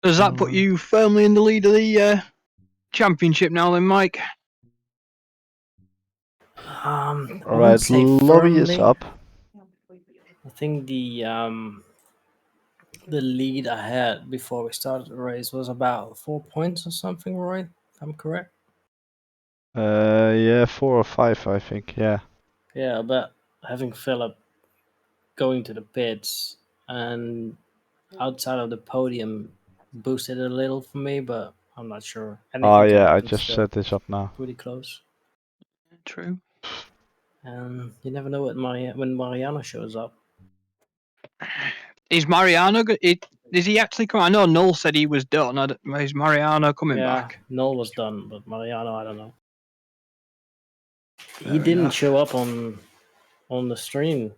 Does that put you firmly in the lead of the championship now, then, Mike? I Alright, wouldn't say lobby is firmly. up. I think the lead I had before we started the race was about 4 points or something, right? If I'm correct. Yeah, 4 or 5, I think. Yeah. Yeah, but having Philip going to the pits and outside of the podium boosted it a little for me, but I'm not sure. Oh Anything can yeah, I happen just still. set this up now. Pretty close. True. And you never know when Mariano shows up. Is Mariano? Is he actually coming? I know Null said he was done. Is Mariano coming Yeah, back? Noel was done, but Mariano, I don't know. He Fair didn't enough. show up on the stream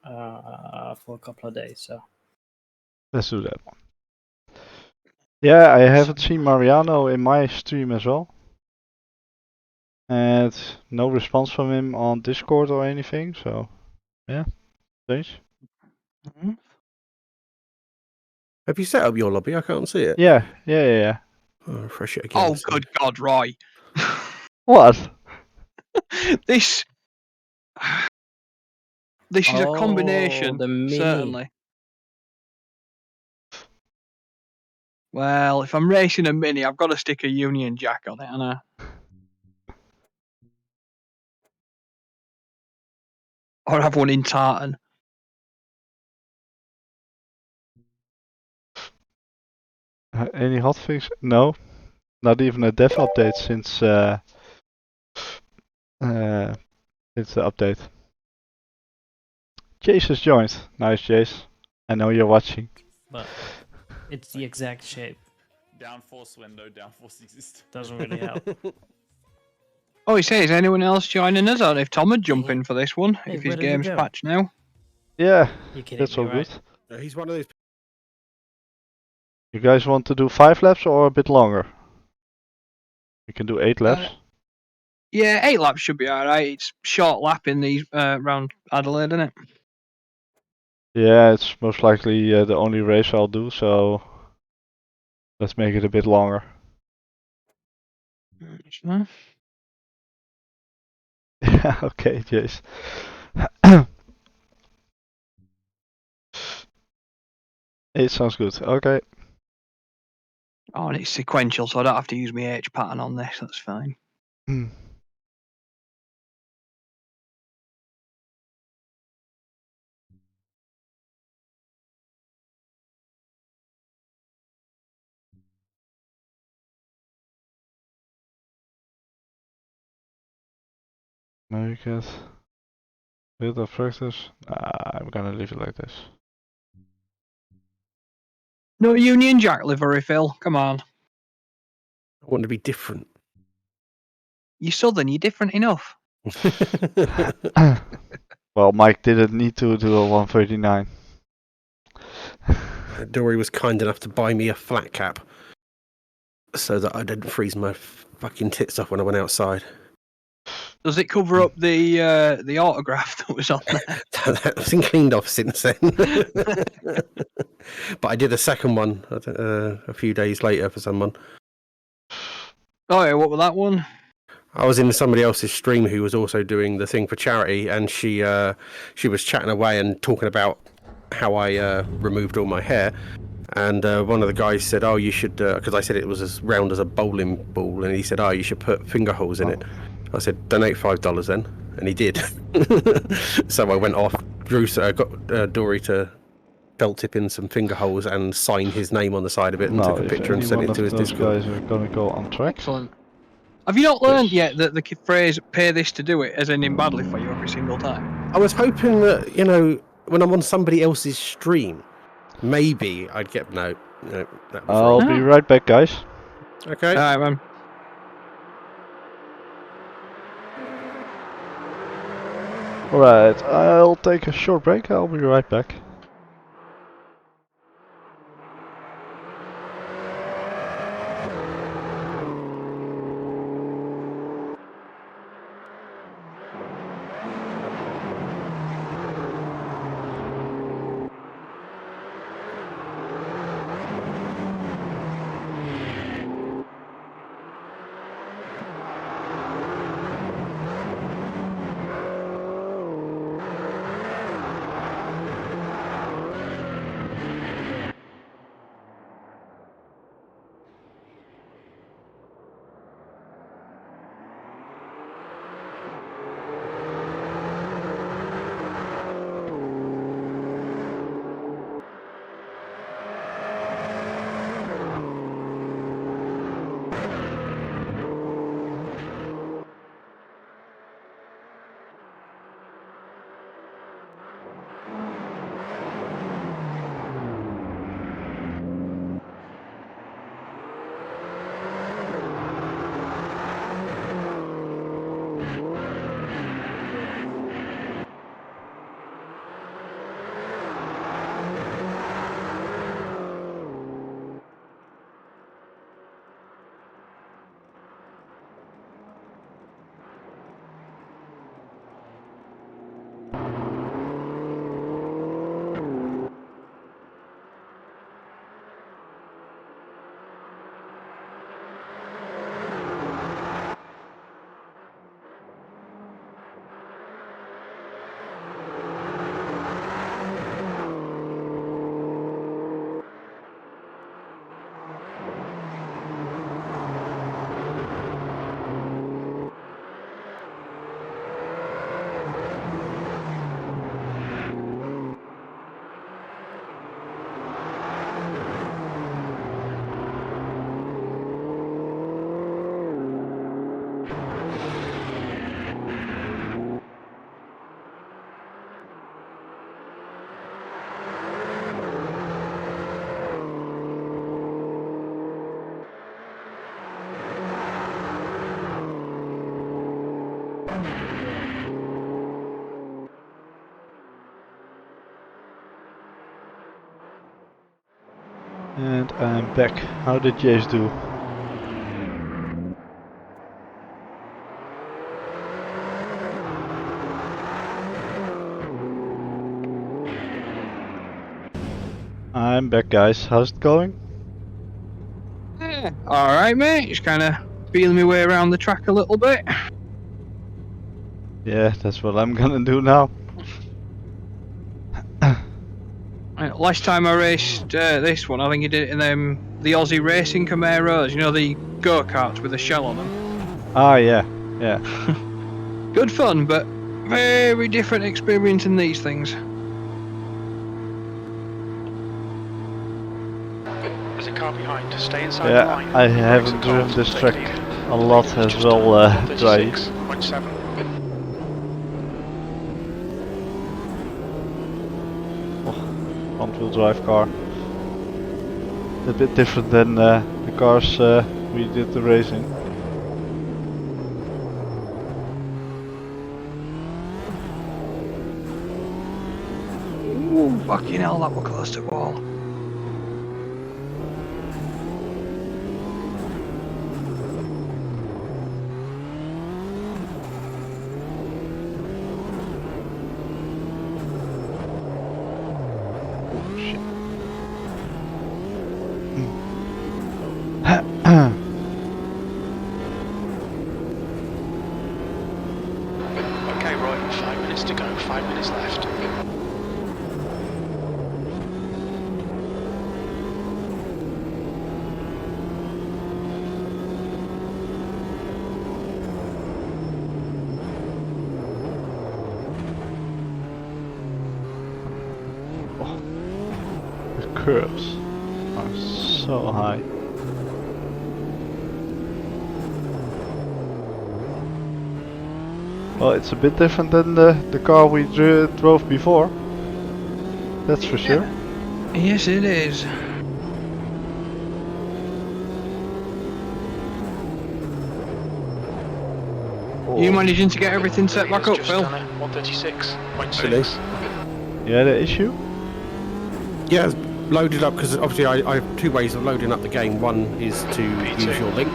for a couple of days, so Let's do that one. Yeah, I haven't seen Mariano in my stream as well. And no response from him on Discord or anything, so yeah, strange. Have you set up your lobby? I can't see it. Yeah. Oh, refresh it again. Oh, good God, Roy. What? This is a combination, the mini. certainly. Well, if I'm racing a Mini, I've got to stick a Union Jack on it, haven't I? Or have one in tartan. Any hotfix? No, not even a dev update since the update. Jace has joined. Nice, Jace. I know you're watching. But it's the exact shape. Downforce when no downforce exists. Doesn't really help. Oh, he says, anyone else joining us? I don't know if Tom would jump in for this one, Hey, if his where did he game's go? patched now. Yeah, You kidding that's me, all right? good. He's one of those. You guys want to do 5 laps or a bit longer? We can do 8 laps. Yeah, 8 laps should be alright. It's short lap in these round Adelaide, isn't it? Yeah, it's most likely the only race I'll do, so let's make it a bit longer. Yeah, okay, Jace. It sounds good. Okay. Oh, and it's sequential, so I don't have to use my H pattern on this. That's fine. Americas. Build of practice. I'm gonna leave it like this. No Union Jack livery, Phil. Come on. I want to be different. You're Southern. You're different enough. Well, Mike didn't need to do a 139. Dory was kind enough to buy me a flat cap so that I didn't freeze my fucking tits off when I went outside. Does it cover up the autograph that was on there? That's been cleaned off since then. But I did a second one a few days later for someone. Oh yeah, what was that one? I was in somebody else's stream who was also doing the thing for charity, and she was chatting away and talking about how I removed all my hair. And one of the guys said, "Oh, you should," because I said it was as round as a bowling ball, and he said, "Oh, you should put finger holes in it." I said, "Donate $5 then," and he did. So I went off, got Dory to felt tip in some finger holes and sign his name on the side of it, and Now, took a if picture and any sent one it of to his those Discord. guys are gonna go on track, Excellent. Have you not learned Yes. yet that the phrase "pay this to do it" is ending badly for you every single time? I was hoping that, you know, when I'm on somebody else's stream, maybe I'd get no. That was I'll wrong. be right back, guys. Okay. Alright, man. Alright, I'll take a short break. I'll be right back. And I'm back. How did Jace do? I'm back, guys. How's it going? Yeah. Alright, mate. Just kind of feeling my way around the track a little bit. Yeah, that's what I'm gonna do now. Last time I raced this one, I think I did it in the Aussie Racing Camaros, you know, the go-karts with a shell on them. Ah, yeah, yeah. Good fun, but very different experience in these things. There's a car behind. Stay inside the Yeah, line. I haven't driven this track a lot as well, Dry. 36.7. Front-wheel drive car. A bit different than the cars we did the racing. Ooh, fucking hell, that was close to the wall. Okay, right, 5 minutes to go, 5 minutes left. The curves are so high. Well, it's a bit different than the car we drove before. That's for sure. Yes, it is. You managing to get everything set back up, Phil? 136.6. Yeah, the issue? Yeah, it's loaded up because obviously I have two ways of loading up the game. One is to use your link,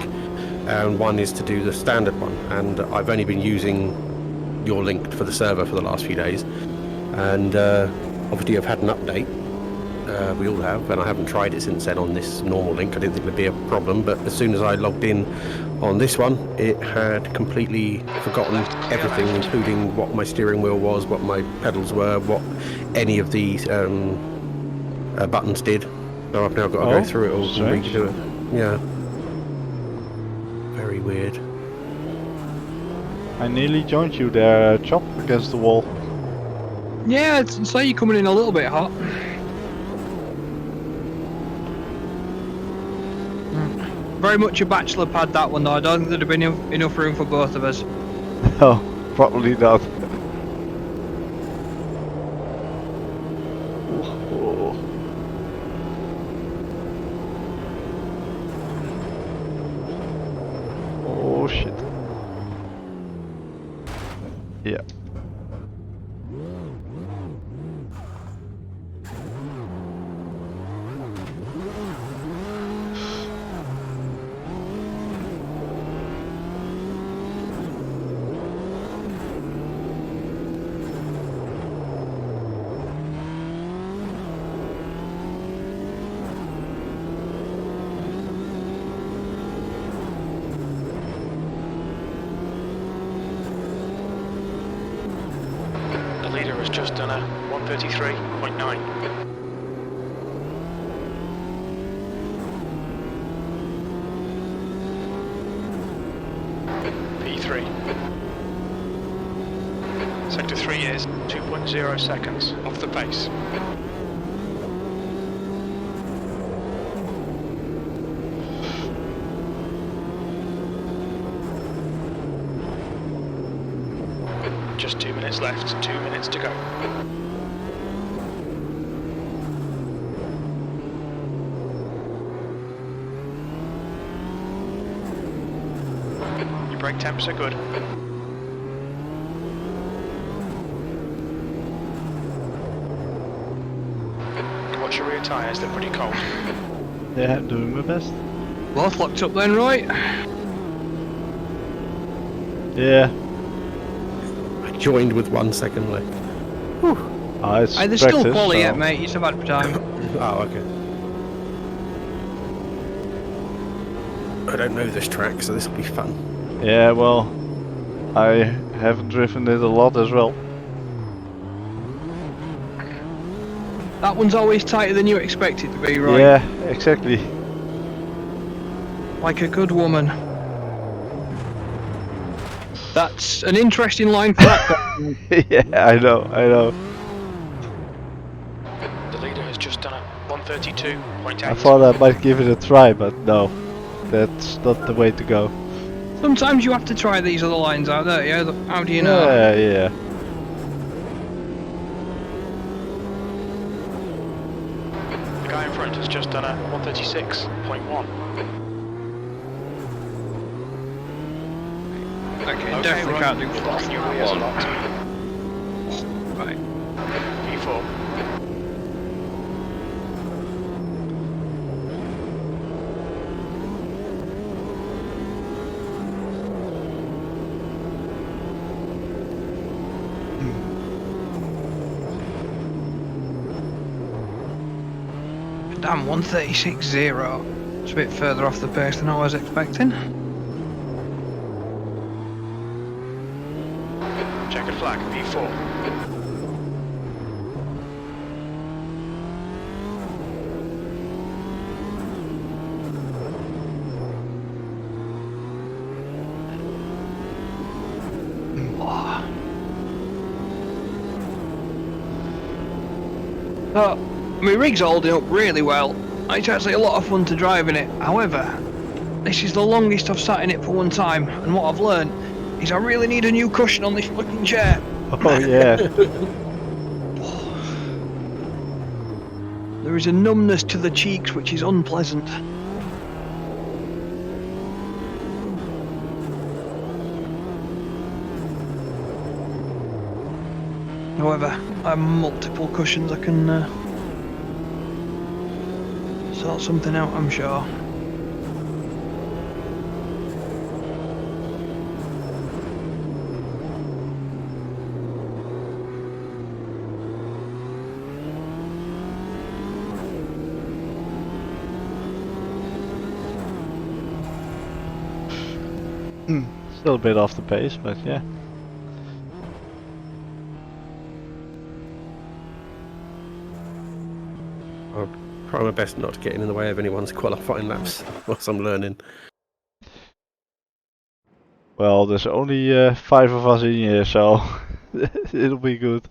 and one is to do the standard one. And I've only been using your link for the server for the last few days. And obviously I've had an update. We all have, and I haven't tried it since then on this normal link. I didn't think there'd be a problem, but as soon as I logged in on this one, it had completely forgotten everything, including what my steering wheel was, what my pedals were, what any of these buttons did. So I've now got to go through it all and redo it. Yeah. Very weird. I nearly joined you there, Chop, against the wall. Yeah, it's like you're coming in a little bit hot. Very much a bachelor pad, that one, though. I don't think there'd have been enough room for both of us. No, probably not. Oh shit. Yeah. The leader has just done a 133.9. P3. Sector 3 is 2.0 seconds off the pace. Just 2 minutes left, 2 minutes to go. Your brake temps are good. Watch your rear tyres, they're pretty cold. Yeah, doing my best. Both locked up then, right? Yeah. I joined with 1 second left. It's Hey, there's still practice, quali so- yet, mate. You still had time. Oh, okay. I don't know this track, so this will be fun. Yeah, well, I haven't driven it a lot as well. That one's always tighter than you expect it to be, right? Yeah, exactly. Like a good woman. That's an interesting line for that. Yeah, I know. The leader has just done a 132.8. I thought I might give it a try, but no, that's not the way to go. Sometimes you have to try these other lines out there, yeah? How do you know? Yeah. The guy in front has just done a 136.1. Okay, definitely can't do fast. Your rears are locked. Right. P4. Damn, 136.0. It's a bit further off the pace than I was expecting. Checkered flag, P4. So, my rig's holding up really well. It's actually a lot of fun to drive in it. However, this is the longest I've sat in it for one time, and what I've learned is I really need a new cushion on this fucking chair. Oh yeah. There is a numbness to the cheeks which is unpleasant. However, I have multiple cushions. I can sort something out, I'm sure. Still a bit off the pace, but yeah. I'll try my best not to get in the way of anyone's qualifying laps whilst I'm learning. Well, there's only 5 of us in here, so it'll be good.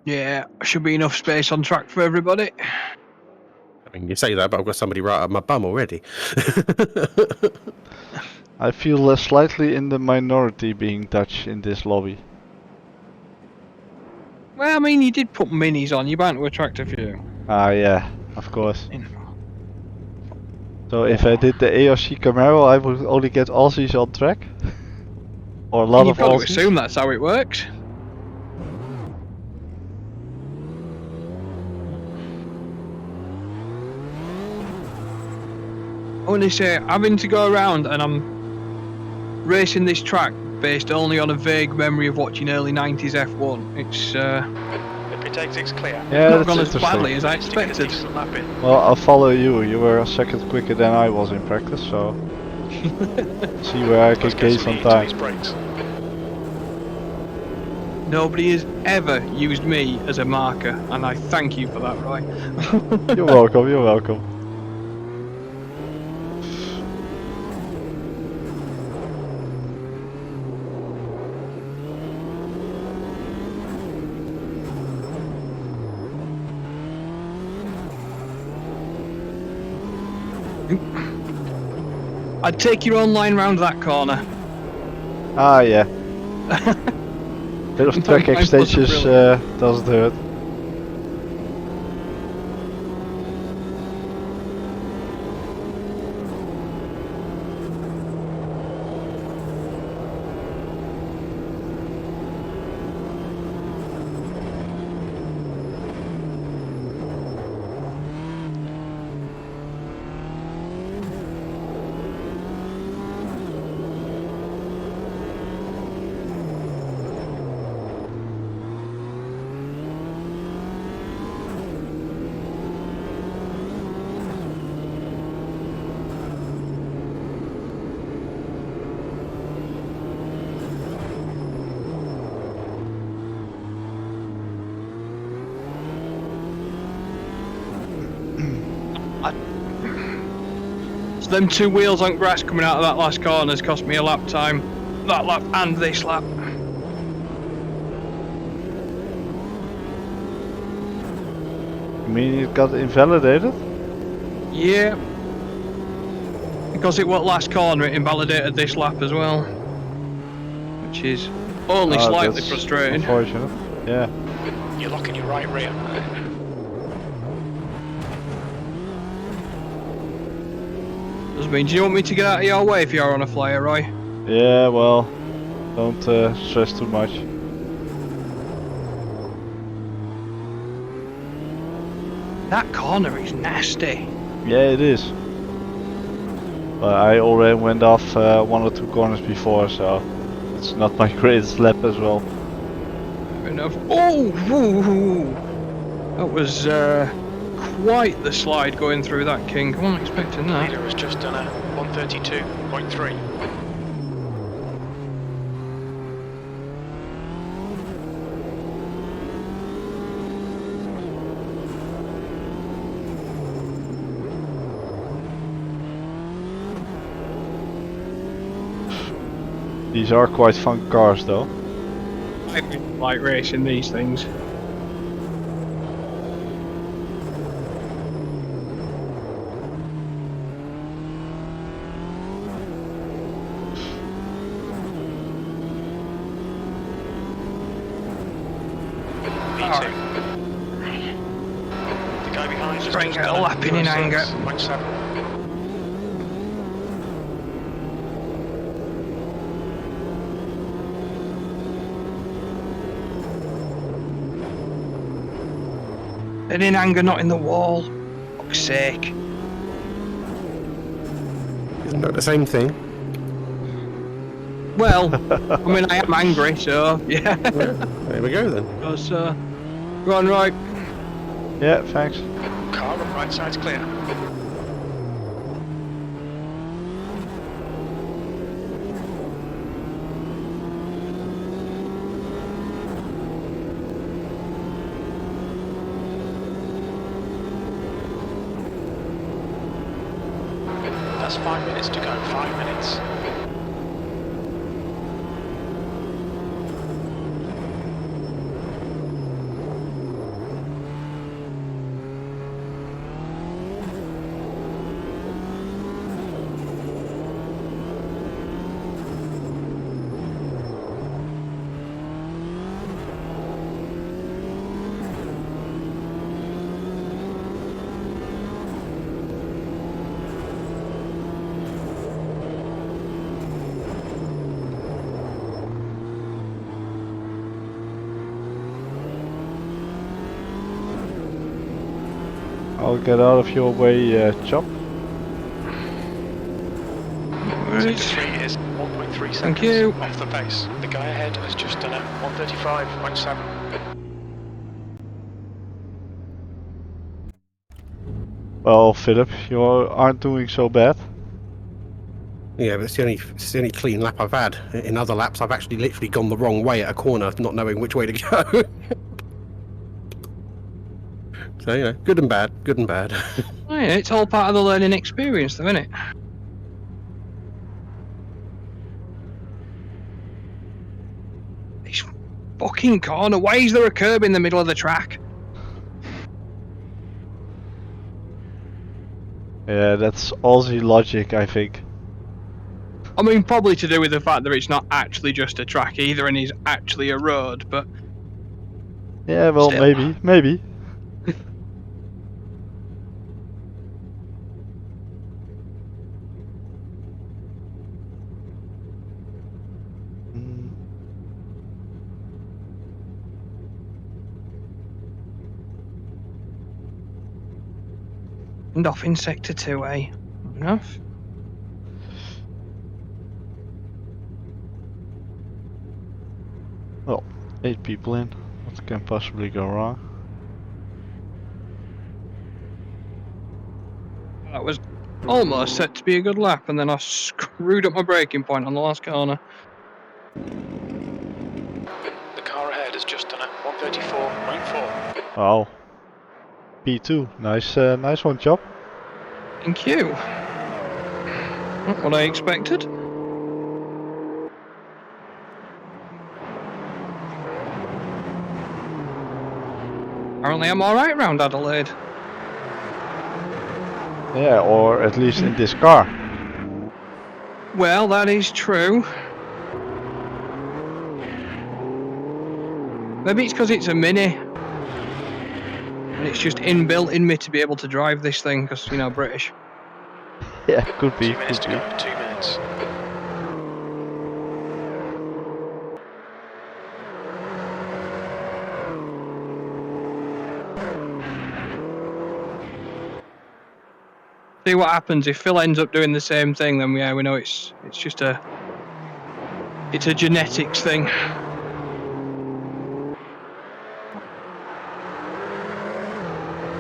Yeah, should be enough space on track for everybody. I mean, you say that, but I've got somebody right up my bum already. I feel slightly in the minority being Dutch in this lobby. Well, I mean, you did put minis on. You're bound to attract a few. Ah, yeah, of course. You know. So if I did the ARC Camaro, I would only get Aussies on track? Or a lot You've of got Aussies? to assume that's how it works. I want to say, having to go around and I'm racing this track based only on a vague memory of watching early 90s F1. It's The pit exit's clear. Yeah, not that's gone as badly interesting. as I To get a expected. decent lap in. Well, I'll follow you. You were a second quicker than I was in practice, so... see where I can Let's get gain some some heat to time. these brakes. Nobody has ever used me as a marker, and I thank you for that, Roy. You're welcome, you're welcome. I'd take your own line round that corner. Ah, yeah. Bit of track Mine wasn't extensions brilliant. doesn't hurt. So them two wheels on grass coming out of that last corner has cost me a lap time. That lap and this lap. You mean it got invalidated? Yeah. Because it was last corner, it invalidated this lap as well. Which is only Ah, slightly that's frustrating. unfortunate. Yeah. You're locking your right rear. Does mean, do you want me to get out of your way if you're on a flyer, Roy? Yeah, well, don't stress too much. That corner is nasty. Yeah, it is. But I already went off 1 or 2 corners before, so it's not my greatest lap as well. Fair enough. Oh! Ooh, that was quite the slide going through that king. I wasn't expecting that. Leader has just done a 132.3. These are quite fun cars though. I like racing these things. guy behind us Try and just get a done lap in anger. 206.7. And in anger, not in the wall. Fuck's sake. Isn't that the same thing? Well, I mean, I am angry, so yeah. There we go then. Because, go on, right. Yeah, thanks. Car on right side's clear. That's 5 minutes to go, 5 minutes. I'll get out of your way, Chop. Sector 3 is 1.3 seconds Thank you. off the pace. The guy ahead has just done it, 135.7. Well, Philip, you aren't doing so bad. Yeah, but it's the only clean lap I've had. In other laps, I've actually literally gone the wrong way at a corner, not knowing which way to go. So, you know, good and bad, good and bad. Oh, yeah, it's all part of the learning experience, though, isn't it? This fucking corner. Why is there a curb in the middle of the track? Yeah, that's Aussie logic, I think. I mean, probably to do with the fact that it's not actually just a track either, and is actually a road. But Yeah, well, Still. maybe. Mm. and off in sector 2A. Enough. Well, 8 people in. What can possibly go wrong? That was almost set to be a good lap, and then I screwed up my braking point on the last corner. The car ahead has just done it, 134.4. Wow. P2. Nice one, Chop. Thank you. Not what I expected. Apparently I'm alright round Adelaide. Yeah, or at least in this car. Well, that is true. Maybe it's because it's a Mini. And it's just inbuilt in me to be able to drive this thing, because, you know, British. Yeah, could be. 2 minutes Could to be. go, 2 minutes. See what happens if Phil ends up doing the same thing. Then yeah, we know it's just a genetics thing.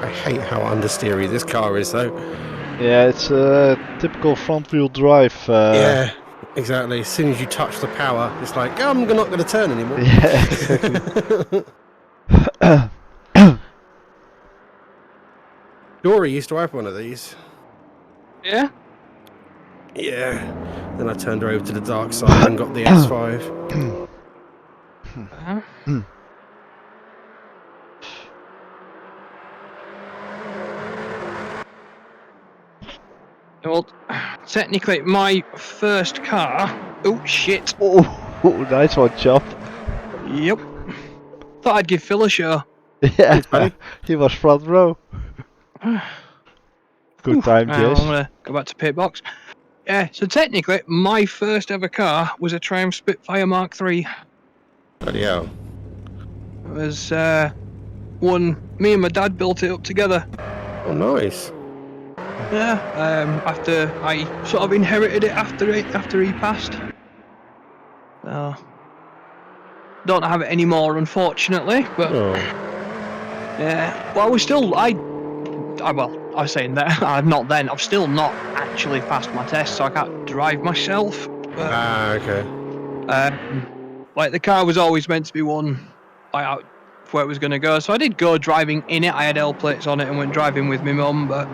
I hate how understeery this car is, though. Yeah, it's a typical front-wheel drive. Yeah, exactly. As soon as you touch the power, it's like, oh, I'm not going to turn anymore. Yeah, exactly. Dory used to have one of these. Yeah. Yeah. Then I turned her over to the dark side and got the S5. Uh-huh. Well, technically, my first car. Oh shit! Oh, nice one, Chop. Yep. Thought I'd give Phil a show. Yeah, he was front row. Good time, Now I'm Jace. gonna go back to pit box. Yeah, so technically, my first ever car was a Triumph Spitfire Mark III. Bloody hell. It was one me and my dad built it up together. Oh, nice. Yeah, after I sort of inherited it after he passed. So don't have it anymore, unfortunately. But Oh. yeah, well, I was still I was saying that not then. I've still not actually passed my test, so I can't drive myself. But, Okay. like the car was always meant to be one like where it was going to go, so I did go driving in it. I had L plates on it and went driving with my mum, but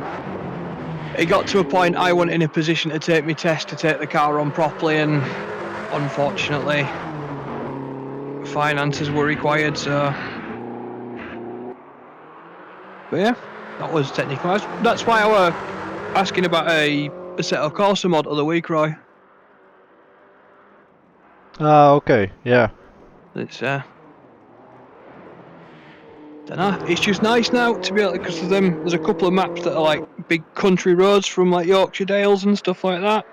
it got to a point I wasn't in a position to take my test to take the car on properly, and unfortunately finances were required, so but yeah, that was technically that's why I were asking about a Assetto Corsa mod of the week, Roy. Ah, okay, yeah. It's dunno, it's just nice now to be able to, because there's a couple of maps that are like big country roads from like Yorkshire Dales and stuff like that.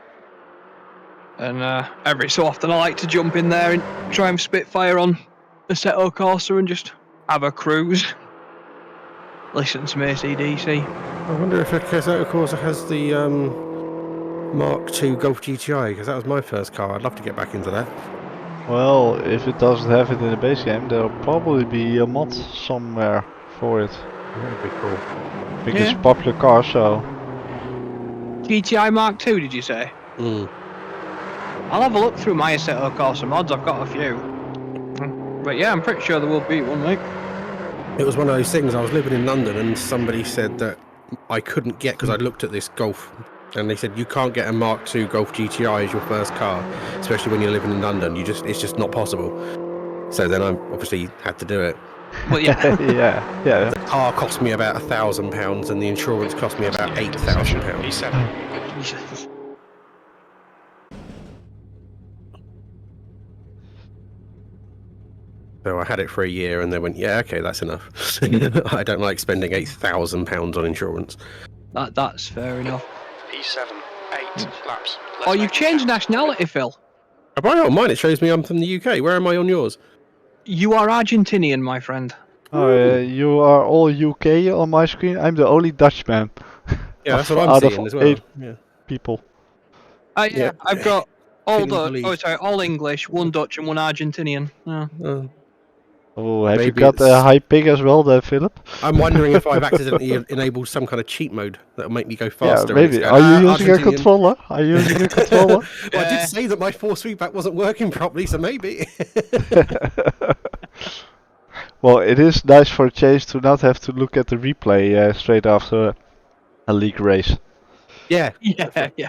And every so often I like to jump in there and try and Spitfire on Assetto Corsa and just have a cruise. Listen to me, AC/DC. I wonder if Assetto Corsa has the Mark II Golf GTI, because that was my first car. I'd love to get back into that. Well, if it doesn't have it in the base game, there'll probably be a mod somewhere for it. That'd be cool. I think it's a popular car, so... GTI Mark II, did you say? Mm. I'll have a look through my Assetto Corsa mods, I've got a few. But yeah, I'm pretty sure there will be one, mate. It was one of those things, I was living in London and somebody said that I couldn't get, because I looked at this Golf, and they said you can't get a Mark II Golf GTI as your first car, especially when you're living in London. It's just not possible. So then I obviously had to do it. Well, yeah. yeah. The car cost me about £1,000 and the insurance cost me about £8,000. Jesus. So I had it for a year and they went, yeah, okay, that's enough. I don't like spending £8,000 on insurance. That's fair enough. P7, 8 laps. Oh, you've changed nationality, Phil. Have I? On mine it shows me I'm from the UK. Where am I on yours? You are Argentinian, my friend. Oh, you are all UK on my screen. I'm the only Dutchman. Yeah, that's what I'm out seeing of as well. 8 Yeah. people. Yeah, I've got all Couldn't believe. all English, one Dutch and one Argentinian. Yeah. Oh, have you Maybe got a it's- high pig as well there, Philip? I'm wondering if I've accidentally enabled some kind of cheat mode that'll make me go Yeah, faster. and it's maybe. going, Are you using a Argentinian." controller? Are you using a controller? Well, I did say that my force feedback wasn't working properly, so maybe. Well, it is nice for a change to not have to look at the replay straight after a league race. Yeah. Yeah.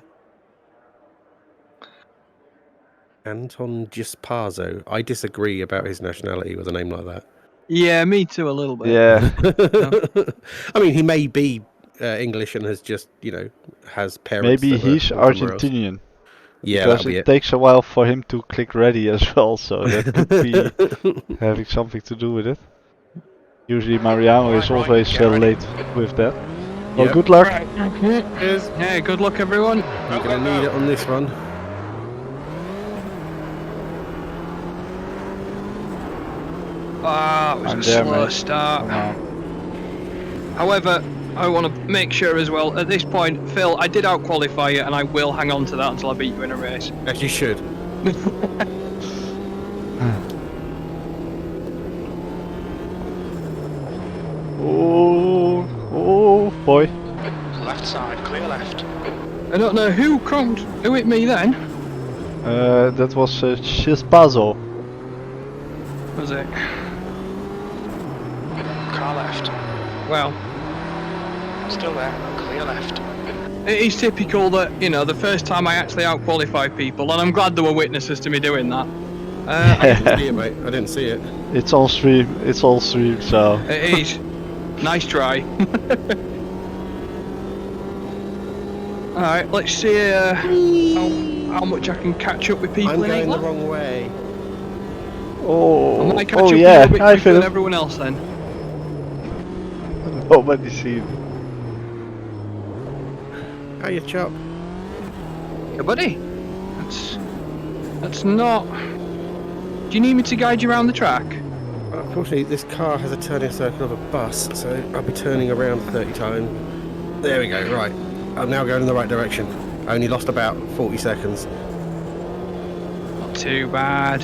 Anton Gisparzo. I disagree about his nationality with a name like that. Yeah, me too, a little bit. Yeah. I mean, he may be English and has just, has parents. Maybe that were he's from somewhere else. Argentinian. Yeah, Because that'll be it it. takes a while for him to click ready as well, so that could be having something to do with it. Usually Mariano is always late with that. Well, Yep. good luck. Cheers. Yeah, good luck, everyone. You're going to need it on this one. Ah, it was I'm a there, slow mate. start. Come on. However, I want to make sure as well, at this point, Phil, I did out-qualify you, and I will hang on to that until I beat you in a race. As you should. Oh boy. Left side, clear left. I don't know who hit me then. That was Cispazo. Was it? Car left. Well, Still there, clear left. it is typical that, the first time I actually out-qualify people, and I'm glad there were witnesses to me doing that. I didn't see it, mate. I didn't see it. It's on stream. It's on stream, so. It is. Nice try. Alright, let's see how much I can catch up with people I'm in going the England. wrong way. I might catch up yeah. a little bit Hi, quicker than Philip. everyone else then. Nobody's seen. How you, Chop? Yeah, buddy. That's not. Do you need me to guide you around the track? Unfortunately, this car has a turning circle of a bus, so I'll be turning around 30 times. There we go, right. I'm now going in the right direction. I only lost about 40 seconds. Not too bad.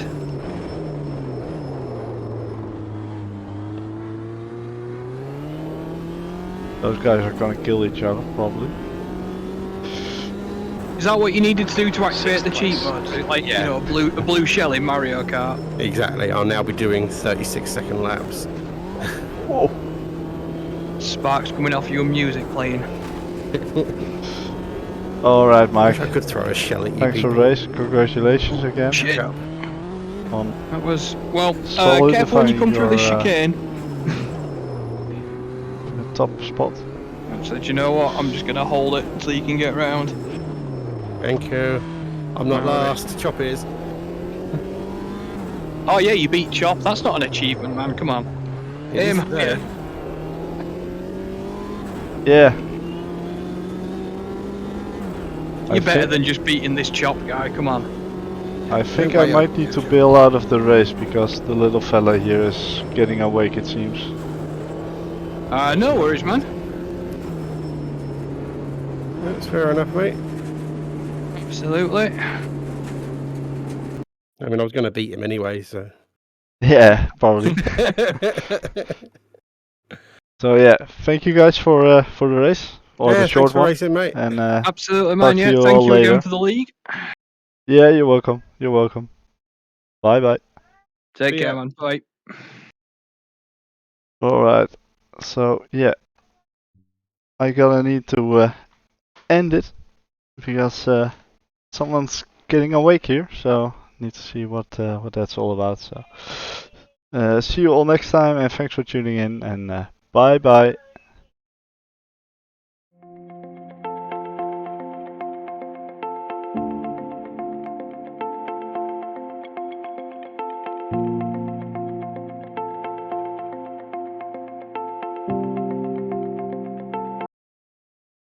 Those guys are gonna kill each other, probably. Is that what you needed to do to activate the cheat mode? Like, you know, a blue shell in Mario Kart? Exactly, I'll now be doing 36-second laps. Whoa. Sparks coming off your music playing. Alright, Mike. I could throw a shell at you. Thanks for people. race. Congratulations again. Shit. On That was, well, solidifying careful when you come through this your, chicane. the top spot. So, do you know what? I'm just going to hold it until you can get round. Thank you. I'm not last. Chop is. Oh, yeah, you beat Chop. That's not an achievement, man. Come on. It is Him. there. Yeah. You're better than just beating this Chop guy. Come on. I think Don't I worry, might I'll need to get you. bail out of the race because the little fella here is getting awake, it seems. No worries, man. That's fair enough, mate. Absolutely. I mean, I was going to beat him anyway, so. Yeah, probably. So yeah, thank you guys for the race or Yeah, the short thanks for one. racing, mate. And Absolutely, talk man. to Yeah, you thank all you later. again for the league. Yeah, you're welcome. You're welcome. Bye bye. Take See care, ya. man. Bye. All right. So yeah, I gonna need to end it because someone's getting awake here. So need to see what that's all about. So see you all next time, and thanks for tuning in. And bye bye.